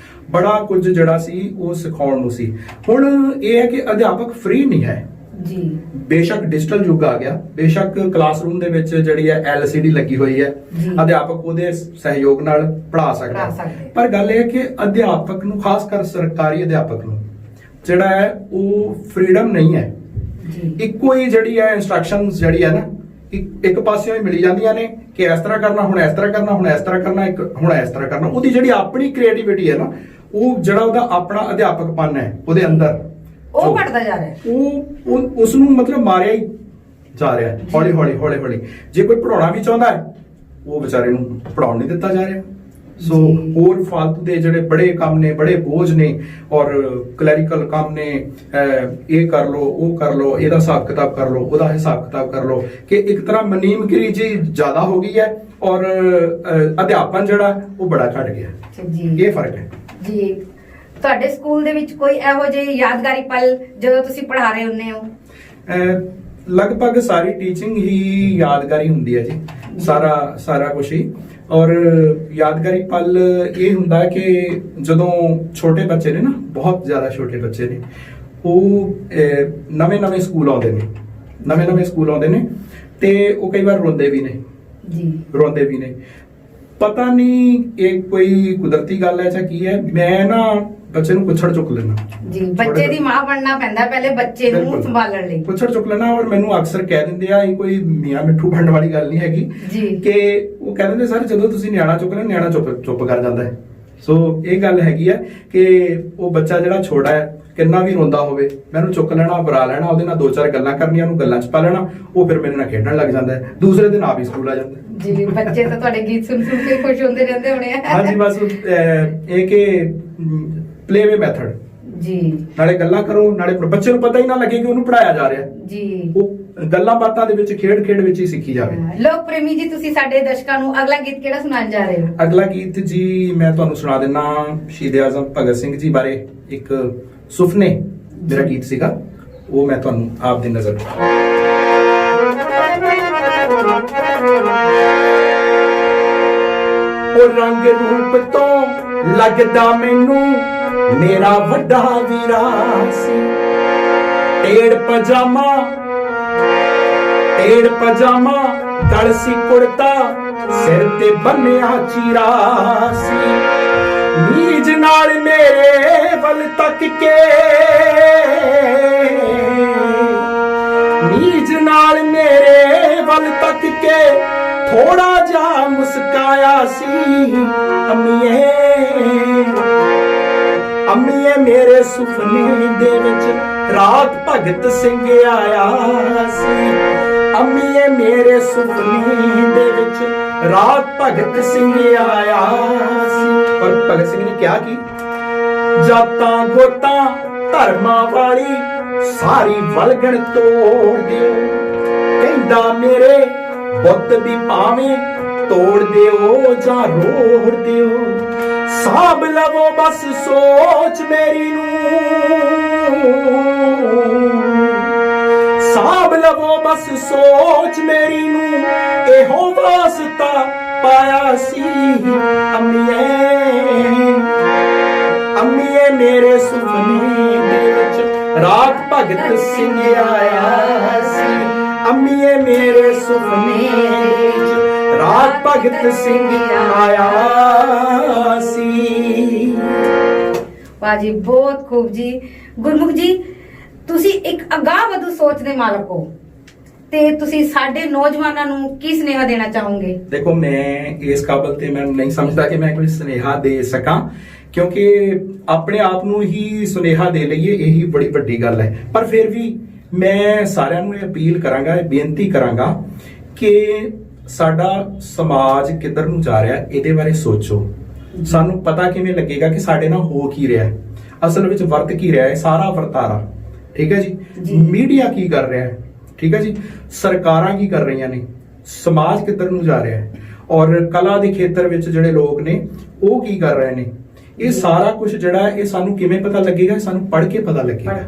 ਬੜਾ ਕੁਝ ਜਿਹੜਾ ਸੀ ਉਹ ਸਿਖਾਉਣ ਨੂੰ ਸੀ। ਹੁਣ ਇਹ ਹੈ ਕਿ ਅਧਿਆਪਕ ਫ੍ਰੀ ਨਹੀਂ ਹੈ। ਜੀ ਬੇਸ਼ੱਕ ਡਿਜੀਟਲ ਯੁੱਗ ਆ ਗਿਆ, ਬੇਸ਼ੱਕ ਕਲਾਸਰੂਮ ਦੇ ਵਿੱਚ ਜਿਹੜੀ ਹੈ LCD ਲੱਗੀ ਹੋਈ ਹੈ, ਜੀ। ਅਧਿਆਪਕ ਉਹਦੇ ਸਹਿਯੋਗ ਨਾਲ ਪੜ੍ਹਾ ਸਕਦਾ ਪੜ੍ਹਾ ਹੈ। ਸਕਦੇ। ਪਰ ਗੱਲ ਇਹ ਹੈ ਕਿ ਅਧਿਆਪਕ ਨੂੰ, ਖਾਸ ਕਰ ਸਰਕਾਰੀ ਅਧਿਆਪਕ ਨੂੰ ਜਿਹੜਾ ਹੈ ਉਹ ਫ੍ਰੀडम ਨਹੀਂ ਹੈ। ਜੀ ਇੱਕੋ ਹੀ ਜਿਹੜੀ ਹੈ ਇਨਸਟਰਕਸ਼ਨਸ ਜਿਹੜੀ ਹੈ ਨਾ ਇੱਕ ਪਾਸਿਓਂ ਹੀ ਮਿਲੀ ਜਾਂਦੀਆਂ ਨੇ ਕਿ ਇਸ ਤਰ੍ਹਾਂ ਕਰਨਾ, ਹੁਣ ਇਸ ਤਰ੍ਹਾਂ ਕਰਨਾ, ਹੁਣ ਇਸ ਤਰ੍ਹਾਂ ਕਰਨਾ, ਹੁਣ ਇਸ ਤਰ੍ਹਾਂ ਕਰਨਾ। ਉਹਦੀ ਜਿਹੜੀ ਆਪਣੀ ਕ੍ਰੀਏਟੀਵਿਟੀ ਹੈ ਨਾ, ਉਹ ਜਿਹੜਾ ਉਹਦਾ ਆਪਣਾ ਅਧਿਆਪਕਪਨ ਹੈ ਉਹਦੇ ਅੰਦਰ, ਉਹ ਘਟਦਾ ਜਾ ਰਿਹਾ ਹੈ। ਉਹ ਉਸ ਨੂੰ ਮਤਲਬ ਮਾਰਿਆ ਹੀ ਜਾ ਰਿਹਾ ਹੈ ਹੌਲੀ ਹੌਲੀ। ਜੇ ਕੋਈ ਪੜਾਉਣਾ ਵੀ ਚਾਹੁੰਦਾ ਹੈ ਉਹ ਵਿਚਾਰੇ ਨੂੰ ਪੜਾਉਣ ਨਹੀਂ ਦਿੱਤਾ ਜਾ ਰਿਹਾ। ਸੋ ਜੀ। ਹੋਰ ਫालतू ਦੇ ਜਿਹੜੇ ਬੜੇ ਕੰਮ ਨੇ, ਬੜੇ ਬੋਝ ਨੇ ਔਰ ਕਲੈਰੀਕਲ ਕੰਮ ਨੇ, ਇਹ ਕਰ ਲੋ, ਉਹ ਕਰ ਲੋ, ਇਹਦਾ ਹਿਸਾਬ ਕਿਤਾਬ ਕਰ ਲੋ, ਉਹਦਾ ਹਿਸਾਬ ਕਿਤਾਬ ਕਰ ਲੋ, ਕਿ ਇੱਕ ਤਰ੍ਹਾਂ ਮਨੀਮਗਿਰੀ ਜੀ ਜ਼ਿਆਦਾ ਹੋ ਗਈ ਹੈ ਔਰ ਅਧਿਆਪਨ ਜਿਹੜਾ ਉਹ ਬੜਾ ਘਟ ਗਿਆ। ਜੀ ਇਹ ਫਰਕ ਹੈ ਜੀ। ਤੁਹਾਡੇ ਸਕੂਲ ਦੇ ਵਿੱਚ ਕੋਈ ਇਹੋ ਜਿਹੇ ਯਾਦਗਾਰੀ ਪਲ ਜਦੋਂ ਤੁਸੀਂ ਪੜ੍ਹਾ ਰਹੇ ਹੁੰਦੇ ਹੋ? ਲਗਭਗ ਸਾਰੀ ਟੀਚਿੰਗ ਹੀ ਯਾਦਗਾਰੀ ਹੁੰਦੀ ਹੈ ਜੀ, ਸਾਰਾ ਕੁਝ ਹੀ। ਔਰ ਯਾਦਗਾਰੀ ਪਲ ਇਹ ਹੁੰਦਾ ਹੈ ਕਿ ਜਦੋਂ ਛੋਟੇ ਬੱਚੇ ਨੇ ਨਾ, ਬਹੁਤ ਜ਼ਿਆਦਾ ਛੋਟੇ ਬੱਚੇ ਨੇ, ਉਹ ਨਵੇਂ ਸਕੂਲ ਆਉਂਦੇ ਨੇ ਤੇ ਉਹ ਕਈ ਵਾਰ ਰੋਂਦੇ ਵੀ ਨੇ। ਪਤਾ ਨਹੀਂ ਇਹ ਕੋਈ ਕੁਦਰਤੀ ਗੱਲ ਹੈ ਜਾਂ ਕੀ ਹੈ, ਮੈਂ ਨਾ ਬੱਚੇ ਨੂੰ ਪੁੱਛੜ ਚੁੱਕ ਲੈਣਾ ਜੀ। ਬੱਚੇ ਦੀ ਮਾਂ ਬਣਨਾ ਪੈਂਦਾ ਪਹਿਲੇ ਬੱਚੇ ਨੂੰ ਬਿਲਕੁਲ। ਸੰਭਾਲਣ ਲਈ। ਪੁੱਛੜ ਚੁੱਕ ਲੈਣਾ। ਔਰ ਮੈਨੂੰ ਅਕਸਰ ਕਹਿ ਦਿੰਦੇ ਆ, ਇਹ ਕੋਈ ਮੀਆਂ ਮਿੱਠੂ ਬਣਨ ਵਾਲੀ ਗੱਲ ਨਹੀਂ ਹੈਗੀ ਜੀ। ਕਿ ਉਹ ਕਹਿੰਦੇ ਨੇ, ਸਰ ਜਦੋਂ ਤੁਸੀਂ ਨਿਆਣਾ ਚੁੱਕ ਲੈਣਾ, ਨਿਆਣਾ ਚੁੱਪ ਕਰ ਜਾਂਦਾ ਹੈ। ਸੋ ਇਹ ਗੱਲ ਹੈਗੀ ਹੈ ਕਿ ਉਹ ਬੱਚਾ ਜਿਹੜਾ ਛੋਟਾ ਹੈ, ਕਿੰਨਾ ਵੀ ਰੋਂਦਾ ਹੋਵੇ, ਮੈਨੂੰ ਚੁੱਕ ਲੈਣਾ, ਬੁਰਾ ਲੈਣਾ, ਉਹਦੇ ਨਾਲ ਦੋ ਚਾਰ ਗੱਲਾਂ ਕਰਨੀਆਂ, ਉਹਨੂੰ ਗੱਲਾਂ 'ਚ ਪਾ ਲੈਣਾ, ਉਹ ਫਿਰ ਮੇਰੇ ਨਾਲ ਖੇਡਣ ਲੱਗ ਜਾਂਦਾ ਹੈ। ਦੂਸਰੇ ਦਿਨ ਆਪ ਹੀ ਸਕੂਲ ਆ ਜਾਂਦਾ ਹੈ। ਜੀ ਬੱਚੇ ਤਾਂ ਤੁਹਾਡੇ ਗੀਤ ਸੁਣ ਕੇ ਖੁਸ਼ ਹੁੰਦੇ ਰਹਿੰਦੇ ਹੋਣੇ ਆ। ਹਾਂਜੀ, ਬਸ ਇਹ ਕਿ ਪਲੇਵੇ ਮੈਥਡ, ਜੀ ਨਾਲੇ ਗੱਲਾਂ ਕਰੋ, ਨਾਲੇ ਬੱਚੇ ਨੂੰ ਪਤਾ ਹੀ ਨਾ ਲੱਗੇ ਕਿ ਉਹਨੂੰ ਪੜਾਇਆ ਜਾ ਰਿਹਾ। ਜੀ ਉਹ ਗੱਲਾਂ ਬਾਤਾਂ ਦੇ ਵਿੱਚ, ਖੇਡ ਵਿੱਚ ਹੀ ਸਿੱਖੀ ਜਾਵੇ। ਲੋਕ ਪ੍ਰੇਮੀ ਜੀ, ਤੁਸੀਂ ਸਾਡੇ ਦਰਸ਼ਕਾਂ ਨੂੰ ਅਗਲਾ ਗੀਤ ਕਿਹੜਾ ਸੁਣਾਉਣ ਜਾ ਰਹੇ ਹੋ? ਅਗਲਾ ਗੀਤ ਜੀ ਮੈਂ ਤੁਹਾਨੂੰ ਸੁਣਾ ਦਿੰਨਾ, ਸ਼ਹੀਦ ਆਜ਼ਮ ਭਗਤ ਸਿੰਘ ਜੀ ਬਾਰੇ ਇੱਕ ਸੁਪਨੇ ਮੇਰਾ ਗੀਤ ਸੀਗਾ, ਉਹ ਮੈਂ ਤੁਹਾਨੂੰ ਆਪ ਦੀ ਨਜ਼ਰ ਉਹ ਰੰਗ ਰੂਪ ਤੋਂ ਲੱਗਦਾ ਮੈਨੂੰ ਮੇਰਾ ਵੱਡਾ ਵੀਰਾ ਸੀ। ਟੇੜ ਪਜਾਮਾ ਗਲ ਸੀ ਕੁੜਤਾ, ਸਿਰ ਤੇ ਬੰਨਿਆ ਚੀਰਾ ਸੀ। ਨੀਜ ਨਾਲ ਮੇਰੇ ਵੱਲ ਤੱਕ ਕੇ ਥੋੜਾ ਜਿਹਾ ਮੁਸਕਾਇਆ ਸੀ। ਅੰਮੀਏ ਮੇਰੇ ਸੁਪਨੇ ਦੇ ਵਿੱਚ ਰਾਤ ਭਗਤ ਸਿੰਘ ਆਇਆ ਸੀ। ਅੰਮੀਏ ਮੇਰੇ ਸੁਪਨੇ ਦੇ ਵਿੱਚ ਰਾਤ ਭਗਤ ਸਿੰਘ ਆਇਆ ਸੀ। ਪਰ ਭਗਤ ਸਿੰਘ ਨੇ ਕਿਹਾ ਕਿ ਜਾਤਾਂ ਗੋਤਾਂ ਧਰਮਾਂ ਵਾਲੀ ਸਾਰੀ ਵਲਗਣ ਤੋੜ ਦਿਓ। ਕਹਿੰਦਾ ਮੇਰੇ ਬੁੱਤ ਵੀ ਭਾਵੇਂ ਤੋੜ ਦਿਓ ਜਾਂ ਰੋੜ ਦਿਓ। ਸਾਂਭ ਲਵੋ ਬਸ ਸੋਚ ਮੇਰੀ ਨੂੰ, ਇਹੋ ਵਾਸਤਾ ਪਾਇਆ ਸੀ। ਅੰਮੀਏ ਮੇਰੇ ਸੁਪਨੇ ਦੇ ਵਿੱਚ ਰਾਤ ਭਗਤ ਸਿੰਘ ਆਇਆ ਸੀ। ਅੰਮੀਏ ਮੇਰੇ ਸੁਪਨੇ ਦੇ ਵਿੱਚ ਰਾਤ ਭਗਤ ਸਿੰਘ ਆਇਆ ਸੀ। ਵਾਹ ਜੀ, ਬਹੁਤ ਖੂਬ ਜੀ। ਗੁਰਮੁਖ ਜੀ, ਤੁਸੀਂ ਇੱਕ ਅਗਾਂਹ ਵਧੂ ਸੋਚ ਦੇ ਮਾਲਕ ਹੋ। ਤੇ ਤੁਸੀਂ ਸਾਡੇ ਨੌਜਵਾਨਾਂ ਨੂੰ ਕੀ ਸੁਨੇਹਾ ਦੇਣਾ ਚਾਹੋਗੇ? ਦੇਖੋ, ਮੈਂ ਇਸ ਕਾਬਲ ਤੇ ਮੈਂ ਨਹੀਂ ਸਮਝਦਾ ਕਿ ਮੈਂ ਕੋਈ ਸੁਨੇਹਾ ਦੇ ਸਕਾਂ, ਕਿਉਂਕਿ ਆਪਣੇ ਆਪ ਨੂੰ ਹੀ ਸੁਨੇਹਾ ਦੇ ਲਈਏ ਇਹੀ ਬੜੀ ਵੱਡੀ ਗੱਲ ਹੈ। ਪਰ ਫਿਰ ਵੀ ਮੈਂ ਸਾਰਿਆਂ ਨੂੰ ਇਹ ਅਪੀਲ ਕਰਾਂਗਾ, ਇਹ ਬੇਨਤੀ ਕਰਾਂਗਾ ਕਿ ਸਾਡਾ ਸਮਾਜ ਕਿੱਧਰ ਨੂੰ ਜਾ ਰਿਹਾ ਇਹਦੇ ਬਾਰੇ ਸੋਚੋ। ਸਾਨੂੰ ਪਤਾ ਕਿਵੇਂ ਲੱਗੇਗਾ ਕਿ ਸਾਡੇ ਨਾਲ ਹੋ ਕੀ ਰਿਹਾ ਹੈ, ਅਸਲ ਵਿੱਚ ਵਰਤ ਕੀ ਰਿਹਾ ਹੈ ਸਾਰਾ ਵਰਤਾਰਾ। ਠੀਕ ਹੈ ਜੀ। ਮੀਡੀਆ ਕੀ ਕਰ ਰਿਹਾ ਹੈ, ਠੀਕ ਹੈ ਜੀ, ਸਰਕਾਰਾਂ ਕੀ ਕਰ ਰਹੀਆਂ ਨੇ, ਸਮਾਜ ਕਿੱਧਰ ਨੂੰ ਜਾ ਰਿਹਾ ਹੈ, ਔਰ ਕਲਾ ਦੇ ਖੇਤਰ ਵਿੱਚ ਜਿਹੜੇ ਲੋਕ ਨੇ ਉਹ ਕੀ ਕਰ ਰਹੇ ਨੇ, ਇਹ ਸਾਰਾ ਕੁਝ ਜਿਹੜਾ ਇਹ ਸਾਨੂੰ ਕਿਵੇਂ ਪਤਾ ਲੱਗੇਗਾ? ਸਾਨੂੰ ਪੜ੍ਹ ਕੇ ਪਤਾ ਲੱਗੇਗਾ।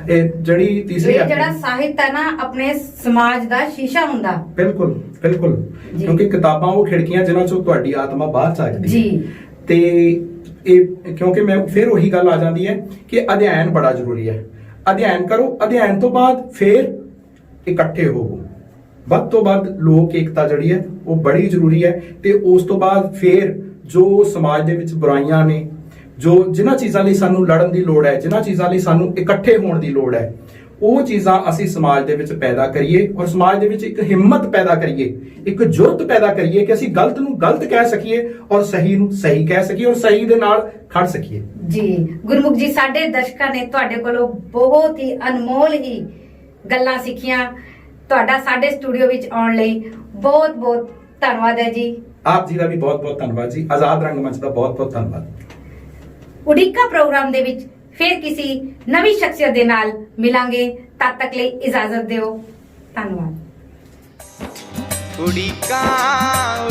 ਇਹ ਜਿਹੜੀ ਤੀਸਰੀ ਜਿਹੜਾ ਸਾਹਿਤ ਹੈ ਨਾ, ਆਪਣੇ ਸਮਾਜ ਦਾ ਸ਼ੀਸ਼ਾ ਹੁੰਦਾ। ਬਿਲਕੁਲ ਬਿਲਕੁਲ, ਕਿਉਂਕਿ ਕਿਤਾਬਾਂ ਉਹ ਖਿੜਕੀਆਂ ਜਿਨ੍ਹਾਂ ਚੋਂ ਤੁਹਾਡੀ ਆਤਮਾ ਬਾਹਰ ਝਾਕਦੀ ਹੈ ਜੀ। ਤੇ ਇਹ ਕਿਉਂਕਿ ਮੈਂ ਫਿਰ ਉਹੀ ਗੱਲ ਆ ਜਾਂਦੀ ਹੈ ਕਿ ਅਧਿਐਨ ਬੜਾ ਜ਼ਰੂਰੀ ਹੈ। ਅਧਿਐਨ ਕਰੋ, ਅਧਿਐਨ ਤੋਂ ਬਾਅਦ ਫਿਰ ਇਕੱਠੇ ਹੋਵੋ। ਵੱਧ ਤੋਂ ਵੱਧ ਲੋਕ ਏਕਤਾ ਜਿਹੜੀ ਹੈ ਉਹ ਬੜੀ ਜ਼ਰੂਰੀ ਹੈ। ਤੇ ਉਸ ਤੋਂ ਬਾਅਦ ਫਿਰ ਜੋ ਸਮਾਜ ਦੇ ਵਿੱਚ ਬੁਰਾਈਆਂ ਨੇ, ਜਿਨ੍ਹਾਂ ਚੀਜ਼ਾਂ ਲਈ ਸਾਨੂੰ ਲੜਨ ਦੀ ਲੋੜ ਹੈ, ਜਿਨ੍ਹਾਂ ਚੀਜ਼ਾਂ ਲਈ ਸਾਨੂੰ ਇਕੱਠੇ ਹੋਣ ਦੀ ਲੋੜ ਹੈ, ਉਹ ਚੀਜ਼ਾਂ ਅਸੀਂ ਸਮਾਜ ਦੇ ਵਿੱਚ ਪੈਦਾ ਕਰੀਏ, ਔਰ ਸਮਾਜ ਦੇ ਵਿੱਚ ਇੱਕ ਹਿੰਮਤ ਪੈਦਾ ਕਰੀਏ, ਇੱਕ ਜੁਰਤ ਪੈਦਾ ਕਰੀਏ ਕਿ ਅਸੀਂ ਗਲਤ ਨੂੰ ਗਲਤ ਕਹਿ ਸਕੀਏ ਔਰ ਸਹੀ ਨੂੰ ਸਹੀ ਕਹਿ ਸਕੀਏ ਔਰ ਸਹੀ ਦੇ ਨਾਲ ਖੜ ਸਕੀਏ। ਜੀ ਗੁਰਮੁਖ ਜੀ, ਸਾਡੇ ਦਰਸ਼ਕਾਂ ਨੇ ਤੁਹਾਡੇ ਕੋਲੋਂ ਬਹੁਤ ਹੀ ਅਨਮੋਲ ਹੀ ਗੱਲਾਂ ਸਿੱਖੀਆਂ। ਤੁਹਾਡਾ ਸਾਡੇ ਸਟੂਡੀਓ ਵਿੱਚ ਆਉਣ ਲਈ ਬਹੁਤ ਬਹੁਤ ਧੰਨਵਾਦ ਹੈ ਜੀ। ਆਪ ਜੀ ਦਾ ਵੀ ਬਹੁਤ ਬਹੁਤ ਧੰਨਵਾਦ ਜੀ। ਆਜ਼ਾਦ ਰੰਗਮੰਚ ਦਾ ਬਹੁਤ ਬਹੁਤ ਧੰਨਵਾਦ। ਉਡੀਕਾ ਪ੍ਰੋਗਰਾਮ ਦੇ ਵਿੱਚ ਫਿਰ ਕਿਸੇ ਨਵੀਂ ਸ਼ਖਸੀਅਤ ਦੇ ਨਾਲ ਮਿਲਾਂਗੇ। ਤਦ ਤੱਕ ਲਈ ਇਜਾਜ਼ਤ ਦਿਓ। ਧੰਨਵਾਦ। ਉਡੀਕਾਂ